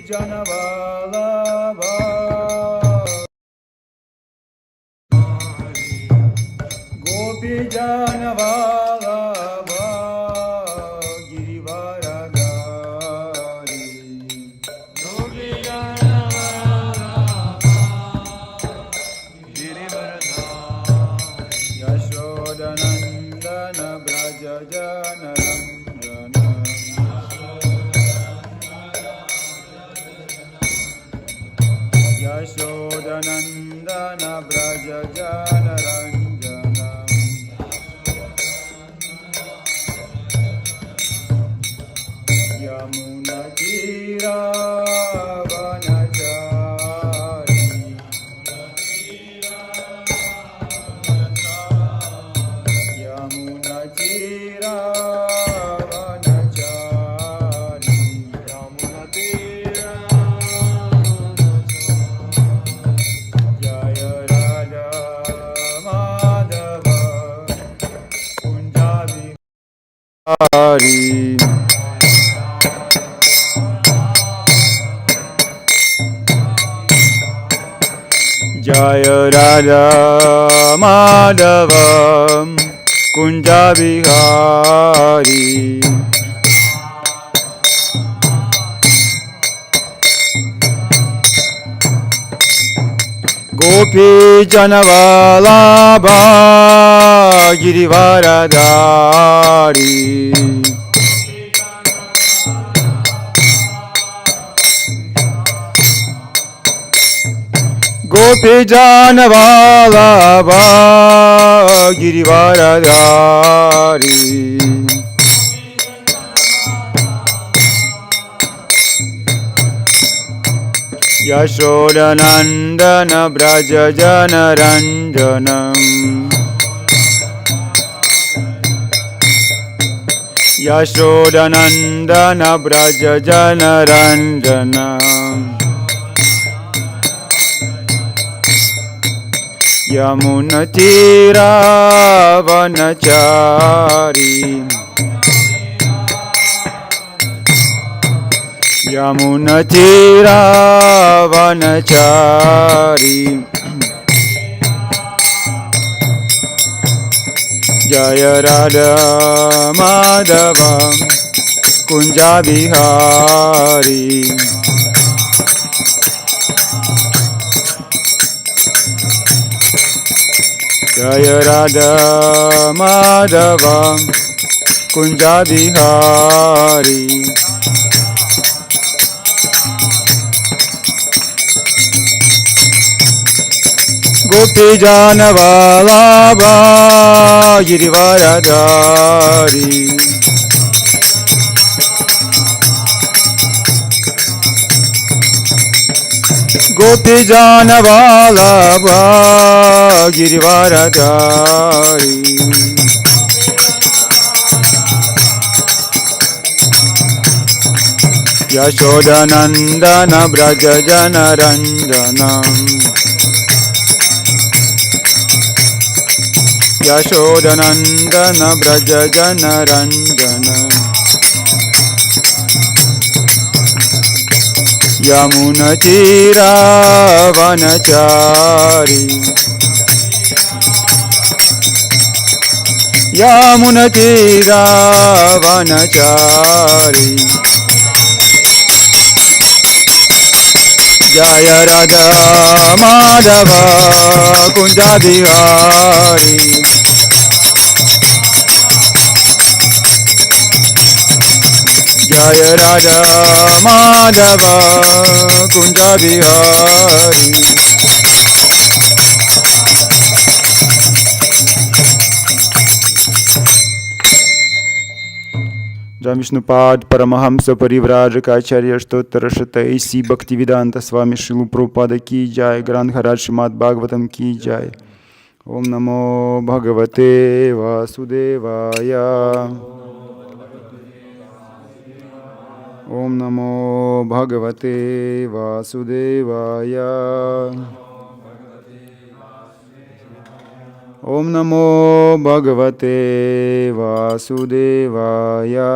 Janavalabha Gopi Janavalabha Girivaradari Gopi Janavalabha Girivaradari Yashodanandana Braja Janaranjana Yashodanandana Braja Janaranjana Yamuna Tira Vanachari Yamuna Tira Vanachari Yamuna Tira Jaya Radha Madhava Kunjabi Hari Jaya Radha Madhava Kunjabihari Gopi Janavalabha Girivaradari Gopi Janavalabha Girivaradari Yashodanandana Braja Janaranjanam Yashodanandana Braja Janaranjanam Yamuna Tira Vanachari Yamuna Tira Vanachari Jaya Radha Madhava Kunjabihari Jaya Radha Madhava Kunjabihari Gopi Janavalabha Girivaradari Gopi Janavalabha Girivaradari Yashodanandana Braja Janaranjanam Yashodanandana Braja Janaranjanam Yamuna Tira Vanachari Yamuna Tira Vanachari Jaya Radha Madhava Kunjabihari Jaya Radha Madhava Kunjabihari Vishnupada Paramahamsa Parivrajakacharya Shtottara Shataisi Bhaktivedanta Swami Shilu Prabhupada Ki Jai Granth Haraj Srimad Bhagavatam Ki Jai Om Namo Bhagavate Vasudevaya Om Namo Bhagavate Vasudevaya Om Namo Bhagavate Vasudevaya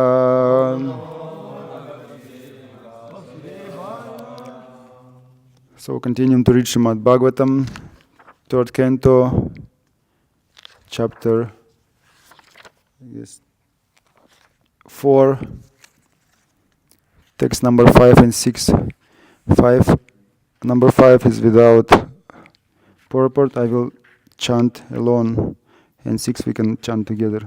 So continuing to read Srimad Bhagavatam, third canto, chapter, I guess, 4, text number 5 and 6. 5, number 5 is without purport. I will chant alone, and 6 we can chant together.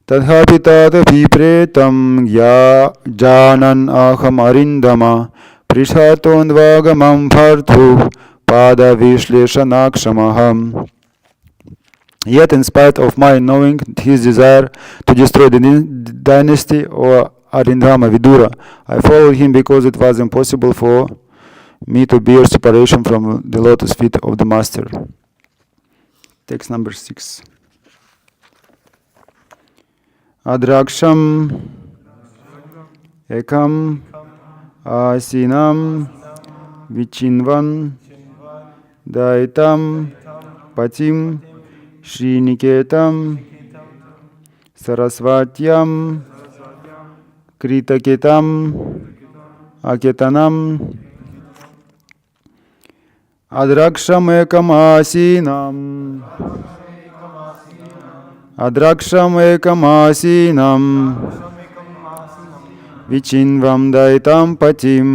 Tadhapi tadhapi pretam ya janan aham arindama prishatondvagamam bhartu pada vishleshanaksham. Yet in spite of my knowing his desire to destroy the dynasty or Arindama Vidura, I followed him because it was impossible for me to bear separation from the lotus feet of the master. Text number 6. Adraksham ekam asinam vichinvan daitam patim Sriniketam Sarasvatyam Kritaketam Aketanam Adraksham ekam asinam Vichinvam daitam patim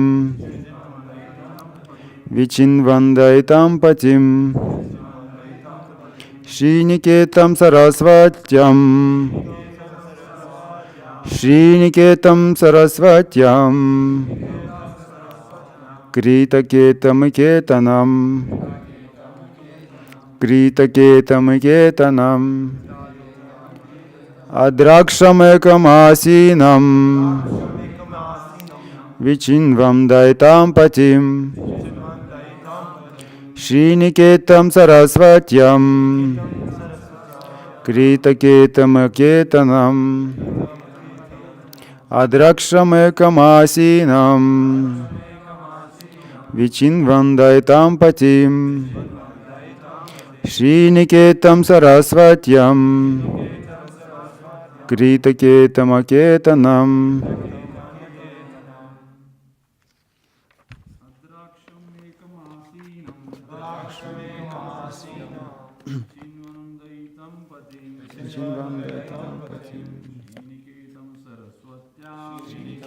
Sriniketam Sarasvatyam Kritaketam Ketanam Adraksham ekam asinam Vichinvam daitam patim Sriniketam Sarasvatyam Kritaketam Ketanam Adraksham ekam asinam Vichinvam daitam patim Sriniketam Sarasvatyam Kritaketam Ketanam. Adraksham asinam Vichinvan daitam patim Sriniketam Sarasvatyam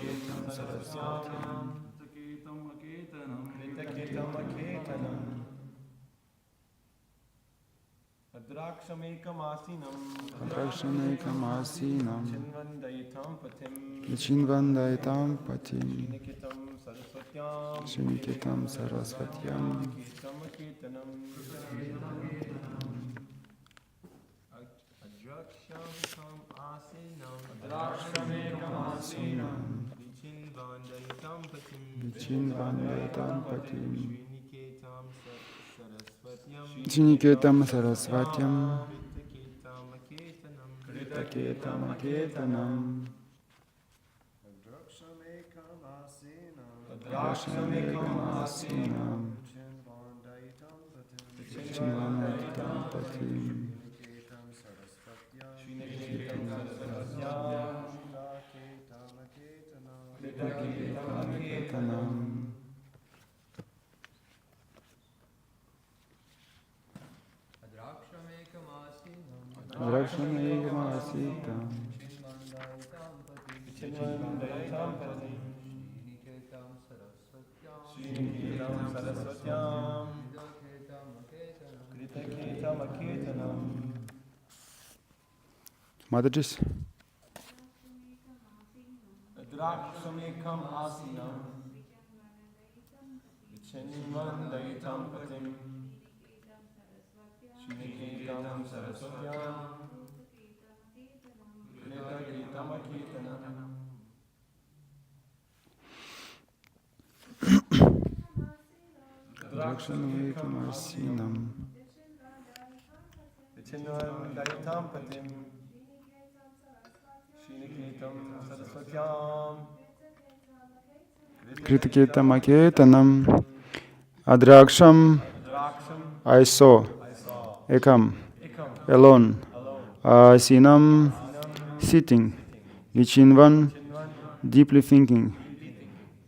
Vichinvan daitam patim Sriniketam Sarasvatyam Kritaketam Ketanam Adraksham ekam asinam Vichinvan daitam patim Kritaketam Ketanam. Adraksham ekam asinam Vichinvan daitam patim Sriniketam Sarasvatyam Kritaketam Ketanam. Mataji's. Adraksham ekam asinam Vichinvan daitam patim Sriniketam Sarasvatyam Kritaketam Ketanam. Adraksham ekam asinam Vichinvan daitam patim Sriniketam Sarasvatyam Kritaketam Ketanam. Adraksham I saw ekam alone asinam sitting Vichinvan deeply thinking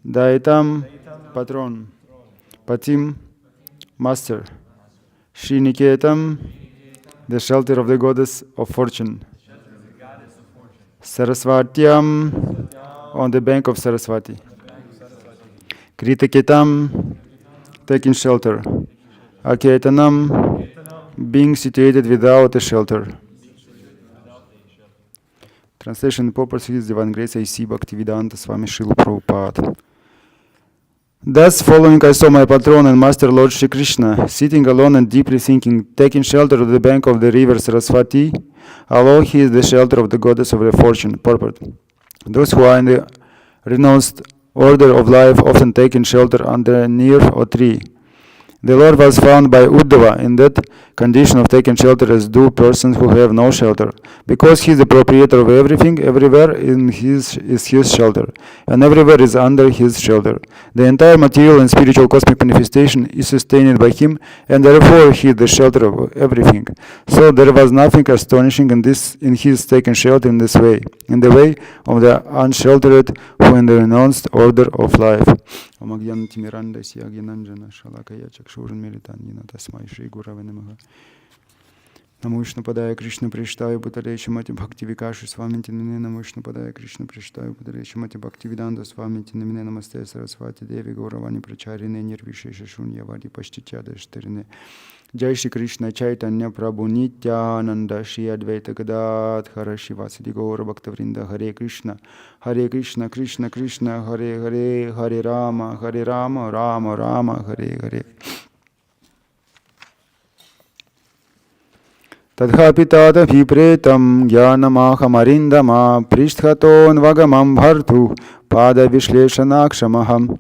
Daitam patron Patim, master. Sriniketam, the shelter of the goddess of fortune. Saraswatyam, on the bank of Saraswati. Kritaketam, taking shelter. Aketanam, being situated without a shelter. Translation purpose is Divine Grace A.C. Bhaktivedanta Swami Srila Prabhupada. Thus, following, I saw my patron and master Lord Shri Krishna, sitting alone and deeply thinking, taking shelter of the bank of the river Saraswati, although he is the shelter of the goddess of the fortune. Purport. Those who are in the renounced order of life often taking shelter under a near or tree. The Lord was found by Uddhava in that condition of taking shelter as do persons who have no shelter. Because he is the proprietor of everything, everywhere is his shelter, and everywhere is under his shelter. The entire material and spiritual cosmic manifestation is sustained by him, and therefore he is the shelter of everything. So there was nothing astonishing in his taking shelter in this way, in the way of the unsheltered who in the renounced order of life. Namo Vishnu Padaya Krishna Prishtaya Bhutale Shrimati Bhakti Vikashi Swamiti Namine Namo Vishnu Padaya Krishna Prishtaya Bhutale Shrimati Bhakti Vedanta Swamiti Namine Namaste Saraswati Devi Gauravani Pracharine Nirvishesha Shunyavadi Pashtityada Shtarine Jai Shri Krishna Chaitanya Prabhu Nityananda Shri Advaita Gadadhara Shivasadi Gaura Bhaktavrinda Hare Krishna Krishna Krishna Hare Hare Hare Rama Rama Rama Hare Hare. Tadhapi tadabhi pretam jnanamahamarindama prishthaton vagamam bhartu pada vishleshanaksham.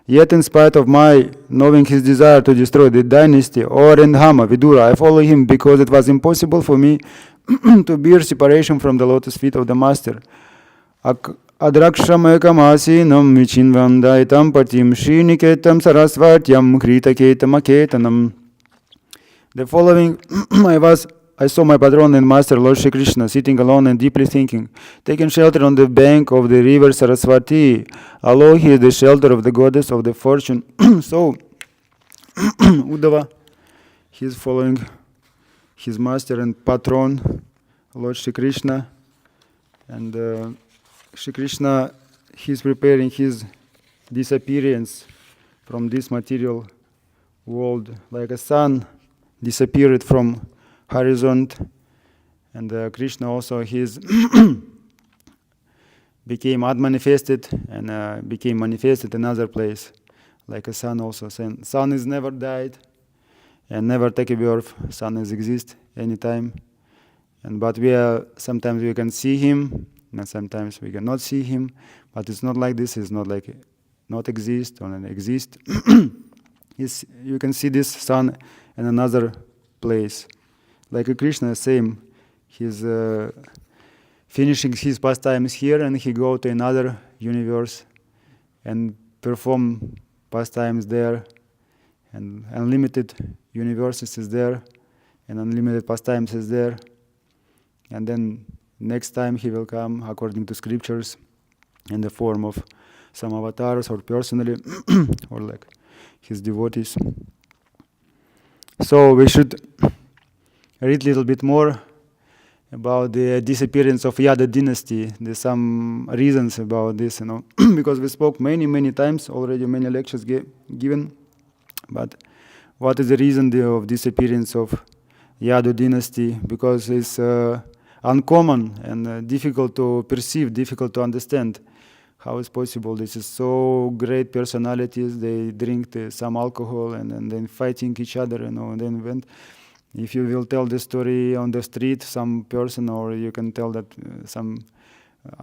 Yet in spite of my knowing his desire to destroy the dynasty or Endhama, Vidura, I follow him because it was impossible for me to bear separation from the lotus feet of the master. Adrakshamayakamasinam vichinvandaitam patim sriniketam sarasvatyam kritaketam aketanam. The following I saw my patron and master, Lord Shri Krishna, sitting alone and deeply thinking, taking shelter on the bank of the river Saraswati, although he is the shelter of the goddess of the fortune. So, Uddhava, he is following his master and patron, Lord Shri Krishna, and Shri Krishna, he is preparing his disappearance from this material world, like a sun disappeared from horizon, and Krishna also became unmanifested and became manifested in another place, like a sun also. Sun is never died and never take a birth. Sun is exist anytime, but sometimes we can see him, and sometimes we cannot see him. But it's not like this. It's not like not exist or not exist. You can see this sun in another place. Like a Krishna, same. He's finishing his pastimes here, and he go to another universe and perform pastimes there. And unlimited universes is there, and unlimited pastimes is there. And then next time he will come, according to scriptures, in the form of some avatars or personally, or like his devotees. So we should read a little bit more about the disappearance of Yadu dynasty. There's some reasons about this, because we spoke many times already, many lectures given. But what is the reason of disappearance of Yadu dynasty? Because it's uncommon and difficult to perceive, difficult to understand. How is possible? This is so great personalities. They drink some alcohol and then fighting each other, and then when. If you will tell the story on the street, some person, or you can tell that some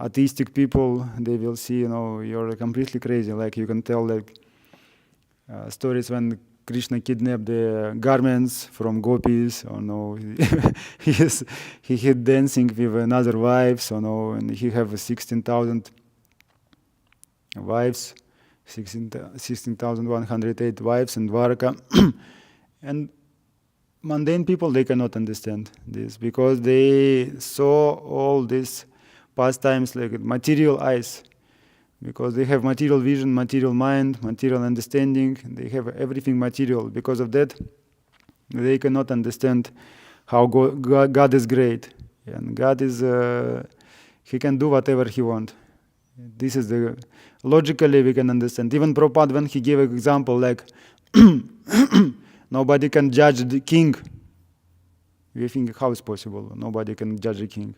atheistic people, they will see, you're completely crazy. Like you can tell like stories when Krishna kidnapped the garments from gopis, or no, he had dancing with another wives, or no, and he have 16,000 wives, 16,108 wives in Dwarka, and mundane people, they cannot understand this because they saw all these pastimes like material eyes. because they have material vision, material mind, material understanding. They have everything material. Because of that, they cannot understand how God is great. And God is, He can do whatever He wants. This is the, logically we can understand. Even Prabhupada, when he gave an example like, nobody can judge the king. We think, how is possible? Nobody can judge the king.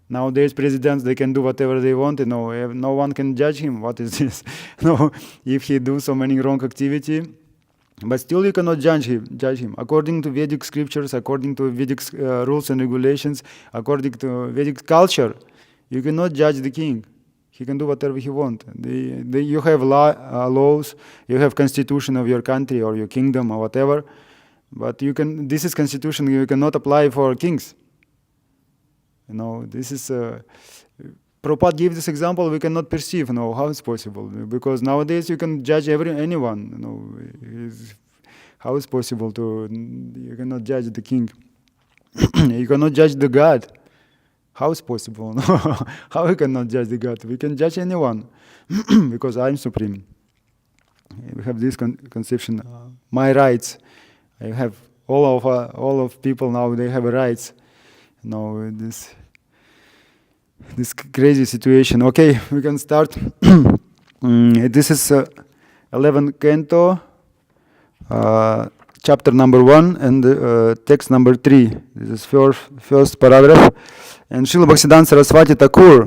Nowadays, presidents, they can do whatever they want, no one can judge him. What is this? No, if he do so many wrong activity, but still you cannot judge him. According to Vedic scriptures, according to Vedic rules and regulations, according to Vedic culture, you cannot judge the king. He can do whatever he wants. You have laws, you have constitution of your country or your kingdom or whatever, but this is constitution you cannot apply for kings. This is, Prabhupada gave this example, we cannot perceive, how it's possible. Because nowadays you can judge anyone, how is possible you cannot judge the king. You cannot judge the God. How is possible? How we cannot judge the God? We can judge anyone because I'm supreme. We have this conception, my rights. I have all of people now. They have rights. This crazy situation. Okay, we can start. This is 11th canto, chapter number 1 and text number 3. This is first paragraph. And Srila Bhaktisiddhanta Saraswati Thakur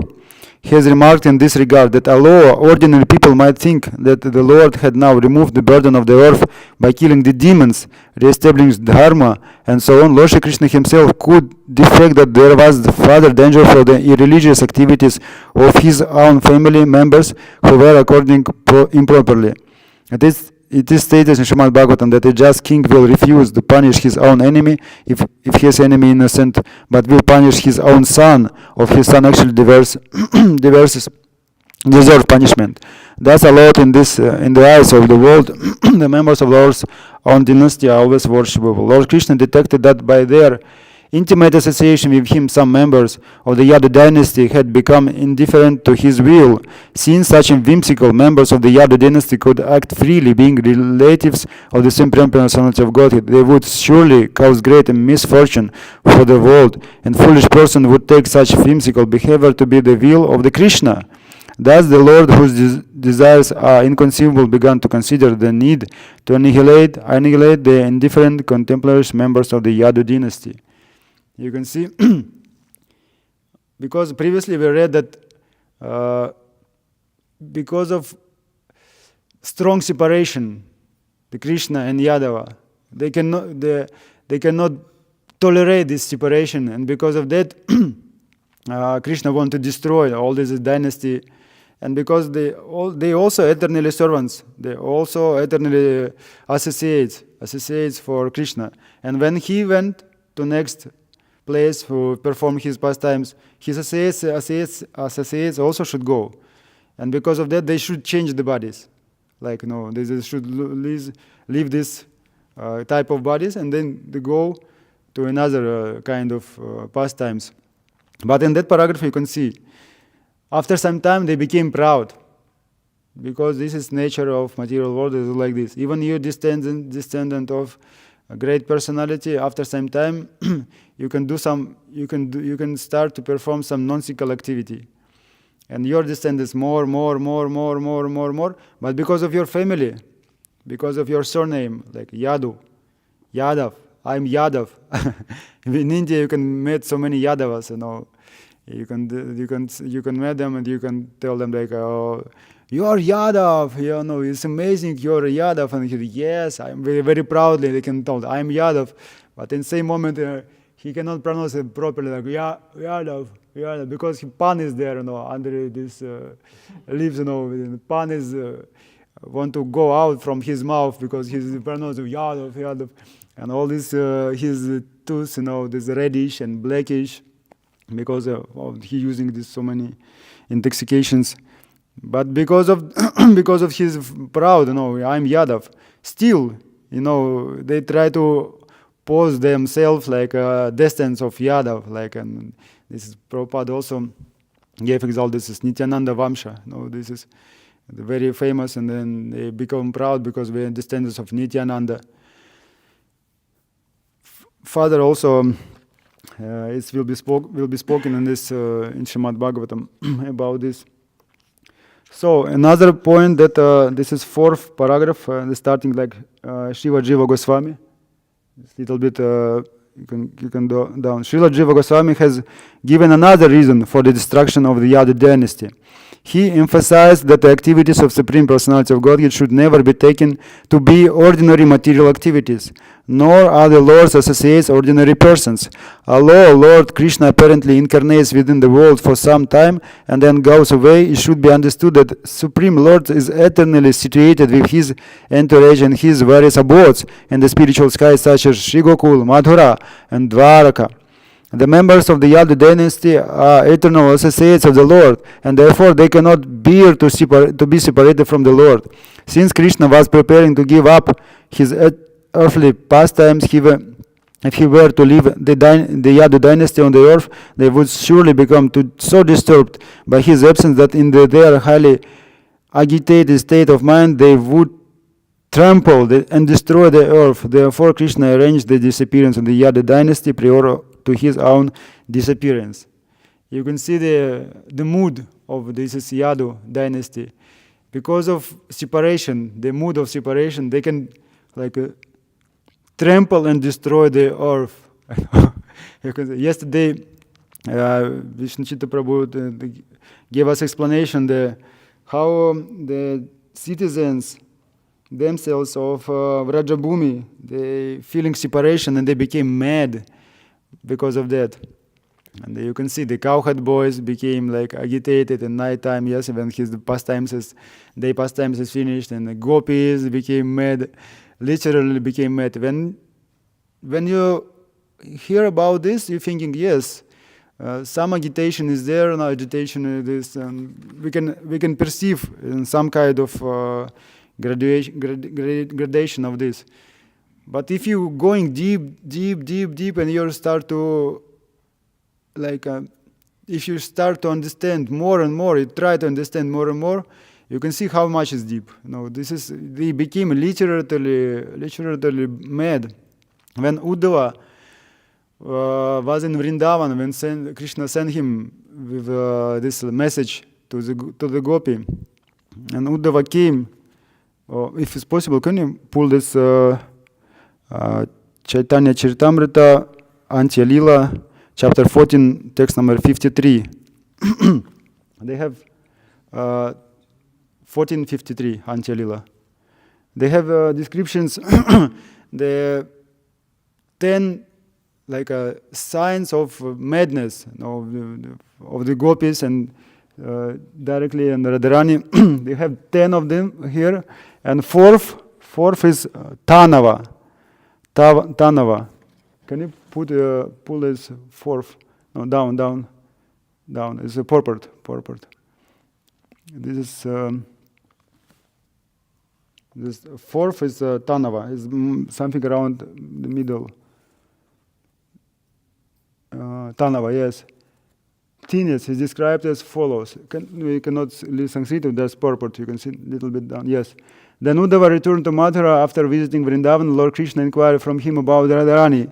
has remarked in this regard that although ordinary people might think that the Lord had now removed the burden of the earth by killing the demons, re-established dharma, and so on, Lord Shri Krishna himself could defect that there was further danger for the irreligious activities of his own family members who were acting improperly. It is stated in Srimad Bhagavatam that a just king will refuse to punish his own enemy if his enemy is innocent, but will punish his own son if his son actually deserves punishment. Thus, allowed in the eyes of the world, the members of Lord's own dynasty are always worshipable. Lord Krishna detected that by their intimate association with him, some members of the Yadu dynasty had become indifferent to his will. Since such whimsical members of the Yadu dynasty could act freely, being relatives of the Supreme Personality of Godhead, they would surely cause great misfortune for the world, and foolish person would take such whimsical behavior to be the will of the Krishna. Thus the Lord, whose desires are inconceivable, began to consider the need to annihilate the indifferent contemplative members of the Yadu dynasty. You can see, because previously we read that because of strong separation, the Krishna and Yadava, they cannot tolerate this separation, and because of that, Krishna want to destroy all this dynasty, and because they also eternally servants, they also eternally associates for Krishna, and when he went to next place to perform his pastimes, his associates also should go. And because of that, they should change the bodies. They should leave this type of bodies and then they go to another kind of pastimes. But in that paragraph, you can see, after some time, they became proud. Because this is nature of material world, is like this. Even you descendant of a great personality, after some time, you can start to perform some non-physical activity, and your descendants more, but because of your family, because of your surname, like Yadav, I'm Yadav. In India, you can meet so many Yadavas, you can meet them and you can tell them like, oh, you are Yadav, it's amazing, you're a Yadav. And he said, yes, I'm very, very proudly, they can tell, I'm Yadav. But in the same moment, he cannot pronounce it properly, like, Yadav, because Pan is there, under this leaves, Pan is, want to go out from his mouth because he's pronouncing Yadav. And all this, his tooth, this reddish and blackish, because he using this so many intoxications. But because of his proud, I'm Yadav. Still, they try to pose themselves like descendants of Yadav. This is Prabhupada also gave example. This is Nityananda Vamsha. This is They're very famous, and then they become proud because we are descendants of Nityananda. Further also, it will be spoken in this in Srimad Bhagavatam about this. So another point that this is fourth paragraph, starting like Shiva Jiva Goswami. It's little bit you can go down. Srila Jiva Goswami has given another reason for the destruction of the Yadu dynasty. He emphasized that the activities of Supreme Personality of Godhead should never be taken to be ordinary material activities, nor are the Lord's associates ordinary persons. Although Lord Krishna apparently incarnates within the world for some time and then goes away, it should be understood that Supreme Lord is eternally situated with his entourage and his various abodes in the spiritual skies such as Sri Gokul, Madhura, and Dwaraka. The members of the Yadu dynasty are eternal associates of the Lord, and therefore they cannot bear to be separated from the Lord. Since Krishna was preparing to give up his earthly pastimes, if he were to leave the Yadu dynasty on the earth, they would surely become so disturbed by his absence that in their highly agitated state of mind they would trample and destroy the earth. Therefore Krishna arranged the disappearance of the Yadu dynasty prior to his own disappearance. You can see the mood of this Yadu dynasty. Because of separation, the mood of separation, they can trample and destroy the earth. Yesterday, Vishnuchita Prabhu gave us explanation how the citizens themselves of Vrajabhumi, they feeling separation and they became mad because of that. And you can see the cowherd boys became agitated at night time, yes, when his pastimes is finished, and the gopis became mad, literally became mad. When you hear about this, you're thinking, yes, some agitation is there, no agitation is this, we can perceive in some kind of gradation of this. But if you going deep, and you start to if you start to understand more and more, you try to understand more and more, you can see how much is deep. They became literally mad. When Uddhava was in Vrindavan, when Krishna sent him with this message to the gopi, and Uddhava came, if it's possible, can you pull this Chaitanya Charitamrita, Antya Lila, chapter 14, text number 53. They have 1453, Antya Lila. They have descriptions, the 10 signs of madness of the gopis, and directly and Radharani. They have 10 of them here, and fourth is Tanava. Tanava. Can you pull this fourth? No, down. It's a purport. This is this fourth is Tanava. Is something around the middle. Tanava, yes. Thinness is described as follows. We cannot read Sanskrit, there's purport. You can see a little bit down. Yes. Then Uddhava returned to Mathura after visiting Vrindavan. Lord Krishna inquired from him about Radharani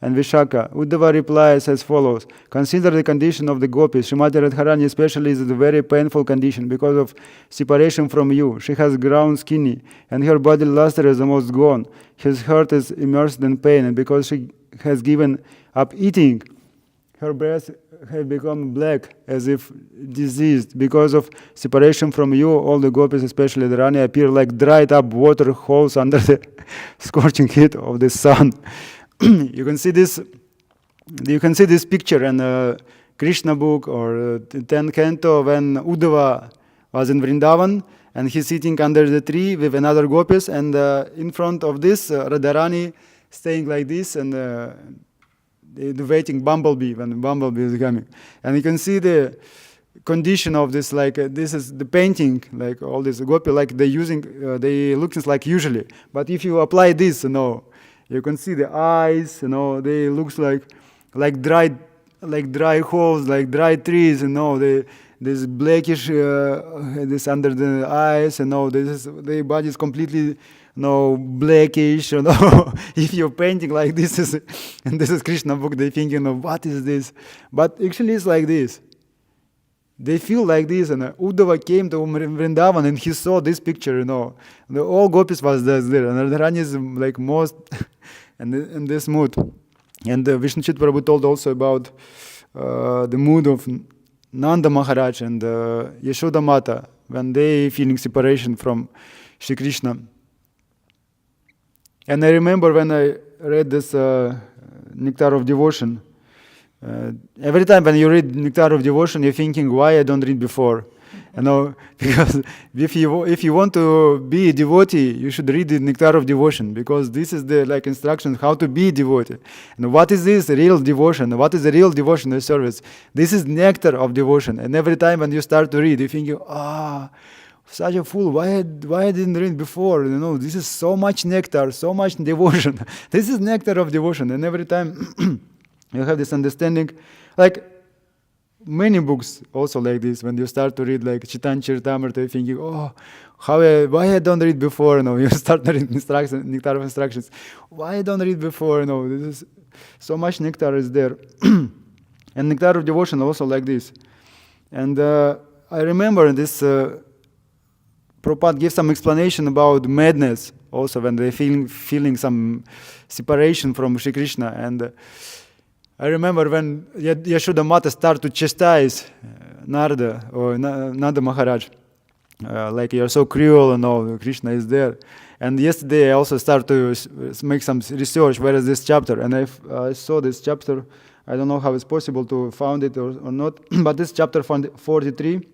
and Vishaka. Uddhava replies as follows: consider the condition of the gopis. Srimati Radharani especially is a very painful condition because of separation from you. She has grown skinny, and her body luster is almost gone. His heart is immersed in pain, and because she has given up eating, her breasts have become black as if diseased. Because of separation from you, all the gopis, especially the Rani, appear like dried up water holes under the scorching heat of the sun. You can see this picture in Krishna book or 10th canto, when Uddhava was in Vrindavan and he's sitting under the tree with another gopis, and in front of this Radharani staying like this, and the waiting bumblebee, when the bumblebee is coming. And you can see the condition of this, this is the painting, all this gopi, they look like usually. But if you apply this, you can see the eyes, they looks like dry holes, like dry trees, this blackish, this under the eyes, their body is completely, blackish, If you're painting like this and this is Krishna book, they thinking, what is this? But actually it's like this. They feel like this, and Uddhava came to Vrindavan and he saw this picture, The all gopis was there, and Radharani is like most in this mood. And Vishnu Chit Prabhu told also about the mood of Nanda Maharaj and Yashoda Mata when they feeling separation from Shri Krishna. And I remember when I read this Nectar of Devotion, every time when you read Nectar of Devotion, you're thinking, why I don't read before? Because if you want to be a devotee, you should read the Nectar of Devotion, because this is the instruction how to be a devotee. And what is this real devotion? What is the real devotional service? This is nectar of devotion. And every time when you start to read, you think, such a fool, why I didn't read before? This is so much nectar, so much devotion. This is nectar of devotion. And every time you have this understanding, many books also like this. When you start to read Chaitanya Charitamrita, you're thinking, why I don't read before? You start to read nectar of instructions. Why I don't read before? This is so much nectar is there. And nectar of devotion also like this. And I remember this. Prabhupada gave some explanation about madness also when they're feeling some separation from Shri Krishna. And I remember when Yashoda Mata started to chastise Narada or Nanda Maharaj, you're so cruel, Krishna is there. And yesterday I also started to make some research, where is this chapter? And I saw this chapter. I don't know how it's possible to find it or not, but this chapter 43,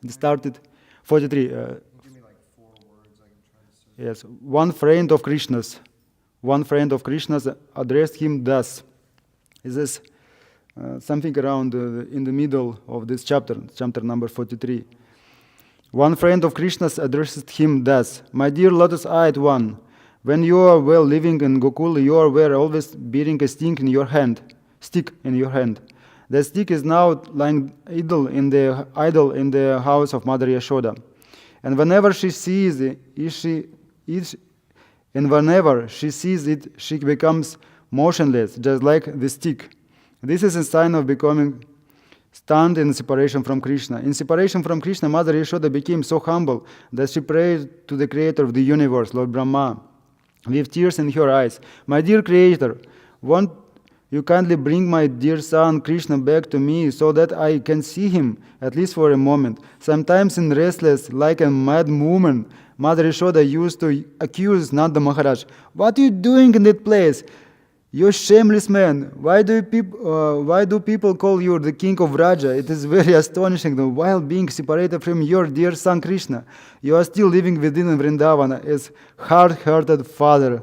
it started 43. Yes, one friend of Krishna's addressed him thus. Is this something around in the middle of this chapter number 43. One friend of Krishna's addressed him thus: "My dear lotus-eyed one, when you are well living in Gokula, you were always bearing a stick in your hand. That stick is now lying idle in the house of Mother Yashoda. And whenever she sees it, she becomes motionless, just like the stick. This is a sign of becoming stunned in separation from Krishna. In separation from Krishna, Mother Yashoda became so humble that she prayed to the Creator of the universe, Lord Brahma, with tears in her eyes. My dear Creator, won't you kindly bring my dear son Krishna back to me so that I can see him, at least for a moment. Sometimes in restless, like a mad woman, Mother Yashoda used to accuse Nanda Maharaj. What are you doing in that place? You shameless man. Why do people call you the king of Raja? It is very astonishing that while being separated from your dear son Krishna, you are still living within Vrindavana as hard-hearted father."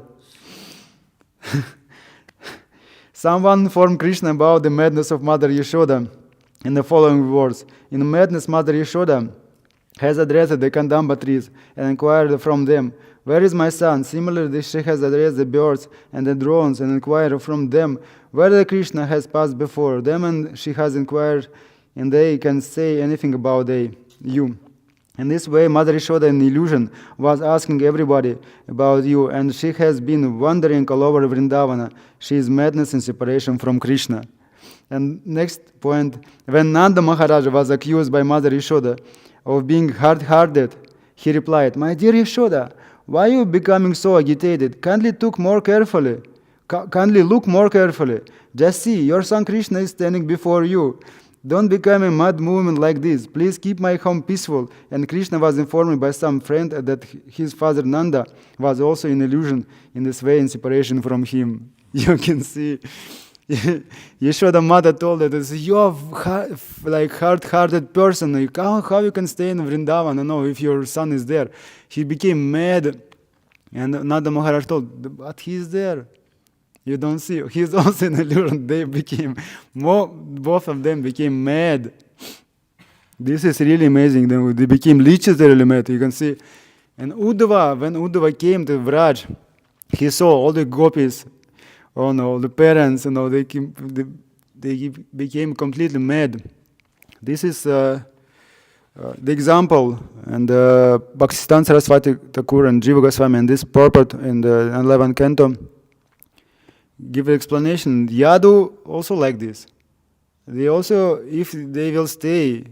Someone informed Krishna about the madness of Mother Yashoda in the following words: "In madness, Mother Yashoda has addressed the Kandamba trees and inquired from them, 'Where is my son?' Similarly, she has addressed the birds and the drones and inquired from them whether Krishna has passed before them, and she has inquired, and they can say anything about you. In this way, Mother Yashoda in illusion was asking everybody about you, and she has been wandering all over Vrindavana. She is madness in separation from Krishna." And next point, when Nanda Maharaj was accused by Mother Yashoda of being hard-hearted, he replied, "My dear Yashoda, why are you becoming so agitated? Kindly look more carefully. Just see, your son Krishna is standing before you. Don't become a mad woman like this. Please keep my home peaceful." And Krishna was informed by some friend that his father Nanda was also in illusion in this way in separation from him. You can see Yashoda Mata told that you're hard-hearted person. How you can stay in Vrindavan if your son is there? He became mad. And Nanda Maharaj told, "But he is there. You don't see. He's also in illusion." Both of them became mad. This is really amazing. They became literally mad. You can see. And when Uddhava came to Vraj, he saw all the gopis, the parents, they became completely mad. This is The example, and Bhaktisiddhanta Saraswati Thakur and Jiva Goswami and this purport in the 11th canto give an explanation. Yadu also like this. They also, if they will stay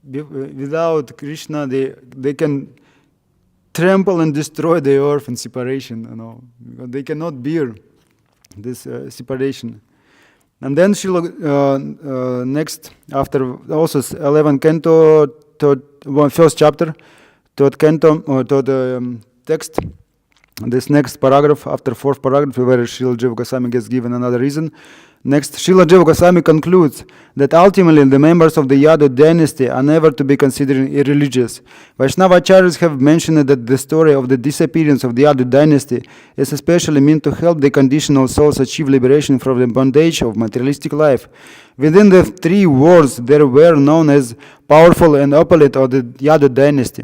without Krishna, they can trample and destroy the earth in separation. Because they cannot bear this separation. And then Srila next, after also 11th canto, first chapter, third canto, or third text, this next paragraph, after fourth paragraph, where Srila Jiva Goswami gets given another reason. Next, Srila Jiva Goswami concludes that ultimately the members of the Yadu dynasty are never to be considered irreligious. Vaishnavacharyas have mentioned that the story of the disappearance of the Yadu dynasty is especially meant to help the conditional souls achieve liberation from the bondage of materialistic life. Within the three words, there were known as powerful and opulent of the Yadu dynasty.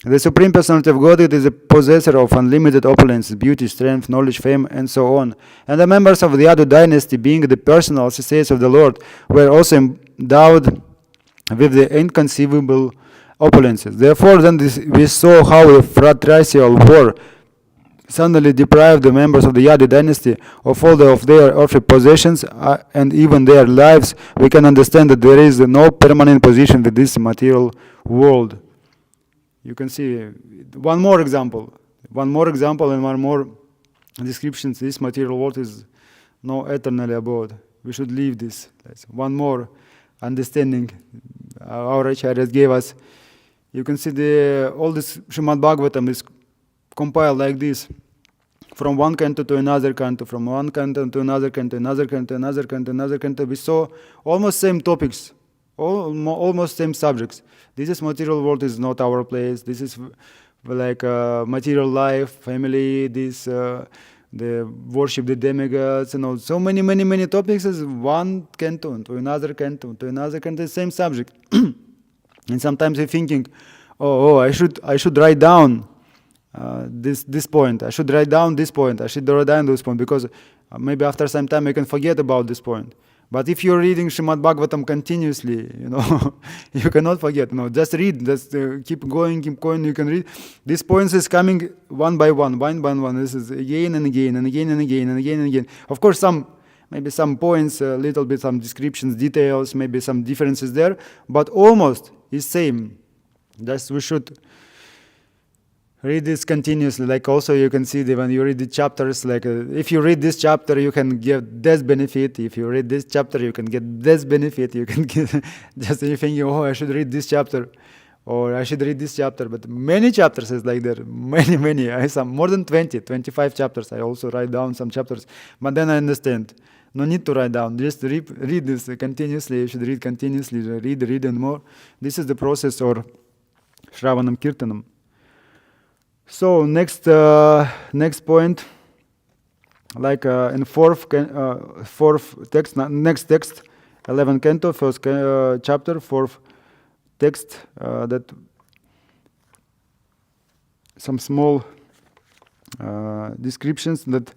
The Supreme Personality of Godhead is a possessor of unlimited opulence, beauty, strength, knowledge, fame, and so on. And the members of the Yadu dynasty, being the personal associates of the Lord, were also endowed with the inconceivable opulences. Therefore, then we saw how a fratricidal war suddenly deprived the members of the Yadu dynasty of all of their earthly possessions and even their lives. We can understand that there is no permanent position with this material world. You can see one more example and one more description. This material world is no eternally abode. We should leave this. That's one more understanding our acharyas gave us. You can see all this Srimad Bhagavatam is compiled like this, from one canto to another canto, from one canto to another canto, another canto, another canto, another canto. We saw almost same topics, almost same subjects. This is material world is not our place. This is like material life, family, this the worship the demigods, and all. So many topics is one canto to another canto to another canto, same subject. And sometimes we're thinking, I should write down this point. I should write down this point. I should write down this point, because maybe after some time I can forget about this point. But if you're reading Srimad Bhagavatam continuously, you cannot forget. Just read, just keep going. You can read. These points is coming one by one. This is again and again and again and again and again and again. Of course, maybe some points, a little bit, some descriptions, details, maybe some differences there, but almost is same. Just we should read this continuously. Like also you can see that when you read the chapters, like if you read this chapter, you can get this benefit. If you read this chapter, you can get this benefit. You can get just you think, I should read this chapter, or I should read this chapter. But many chapters is like that. Many. I have some more than 20, 25 chapters. I also write down some chapters. But then I understand. No need to write down. Just read this continuously. You should read continuously. Read and more. This is the process, or Shravanam Kirtanam. So next point, like in fourth text, next text, 11th canto, first chapter, fourth text, that some small descriptions that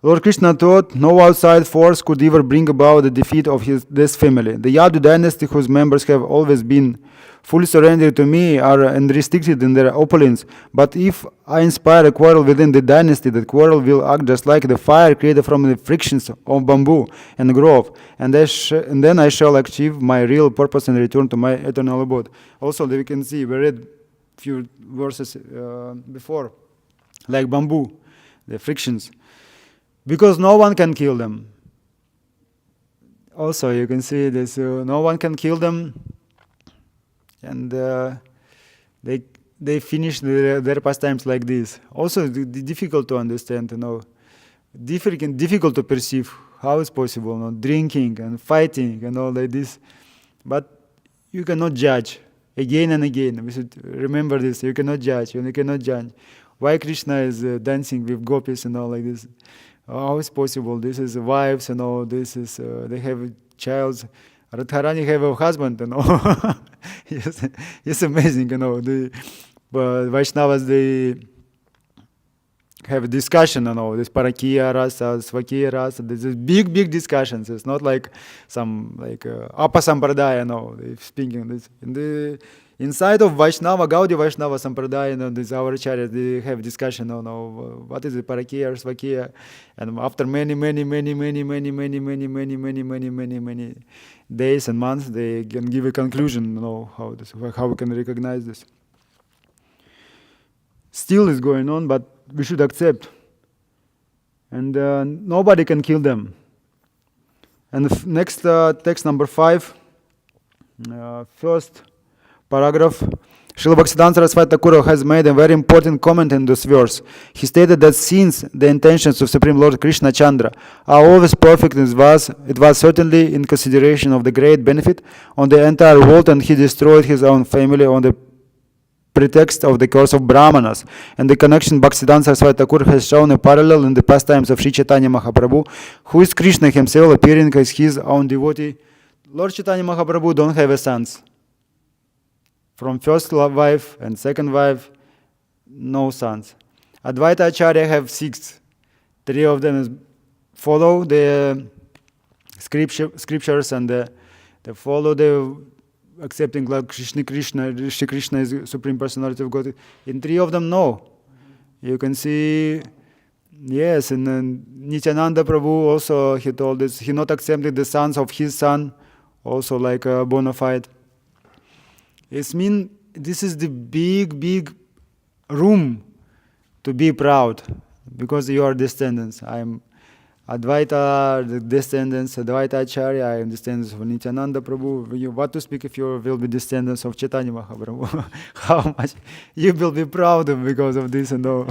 Lord Krishna taught no outside force could ever bring about the defeat of this family. The Yadu dynasty, whose members have always been fully surrendered to me, are unrestricted in their opulence. But if I inspire a quarrel within the dynasty, that quarrel will act just like the fire created from the frictions of bamboo and grove, and then I shall achieve my real purpose and return to my eternal abode. Also, we can see, we read few verses before, like bamboo, the frictions, because no one can kill them. Also, you can see this, no one can kill them. And they finish their pastimes like this. Also, difficult to understand, difficult to perceive how it's possible, drinking and fighting and all like this. But you cannot judge again and again. We should remember this. You cannot judge. You cannot judge. Why Krishna is dancing with gopis and all like this? How is possible? This is wives and all. This is they have a child. Radharani have a husband, Yes, it's amazing, the Vaishnavas, they have a discussion, this Parakiya Rasa, Swakiya Rasa. This is big discussions. It's not like some Apasampradaya, they're speaking this. Inside of Vaishnava, Gaudiya Vaishnava Sampradaya, this our acharyas, they have discussion what is it, Parakiya or Swakiya, and after many days and months, they can give a conclusion, how we can recognize this. Still is going on, but we should accept. And nobody can kill them. And the next text, number 5, first paragraph. Srila Bhaktisiddhanta Saraswati Thakur has made a very important comment in this verse. He stated that since the intentions of Supreme Lord Krishna Chandra are always perfect, it was certainly in consideration of the great benefit on the entire world, and he destroyed his own family on the pretext of the curse of Brahmanas. And the connection Bhaktisiddhanta Saraswati Thakur has shown a parallel in the pastimes of Sri Chaitanya Mahaprabhu, who is Krishna himself appearing as his own devotee. Lord Chaitanya Mahaprabhu don't have a sons. From first wife and second wife, no sons. Advaita Acharya have 6. 3 of them follow the scriptures and they follow the accepting like Shri Krishna is Supreme Personality of God. In 3 of them, no. You can see, yes, and Nityananda Prabhu also, he told us, he not accepted the sons of his son, also like a bona fide. It means this is the big room to be proud, because you are descendants. I am Advaita, the descendants, Advaita Acharya, I am descendants of Nityananda Prabhu. What to speak if you will be descendants of Chaitanya Mahaprabhu? How much you will be proud of because of this and all.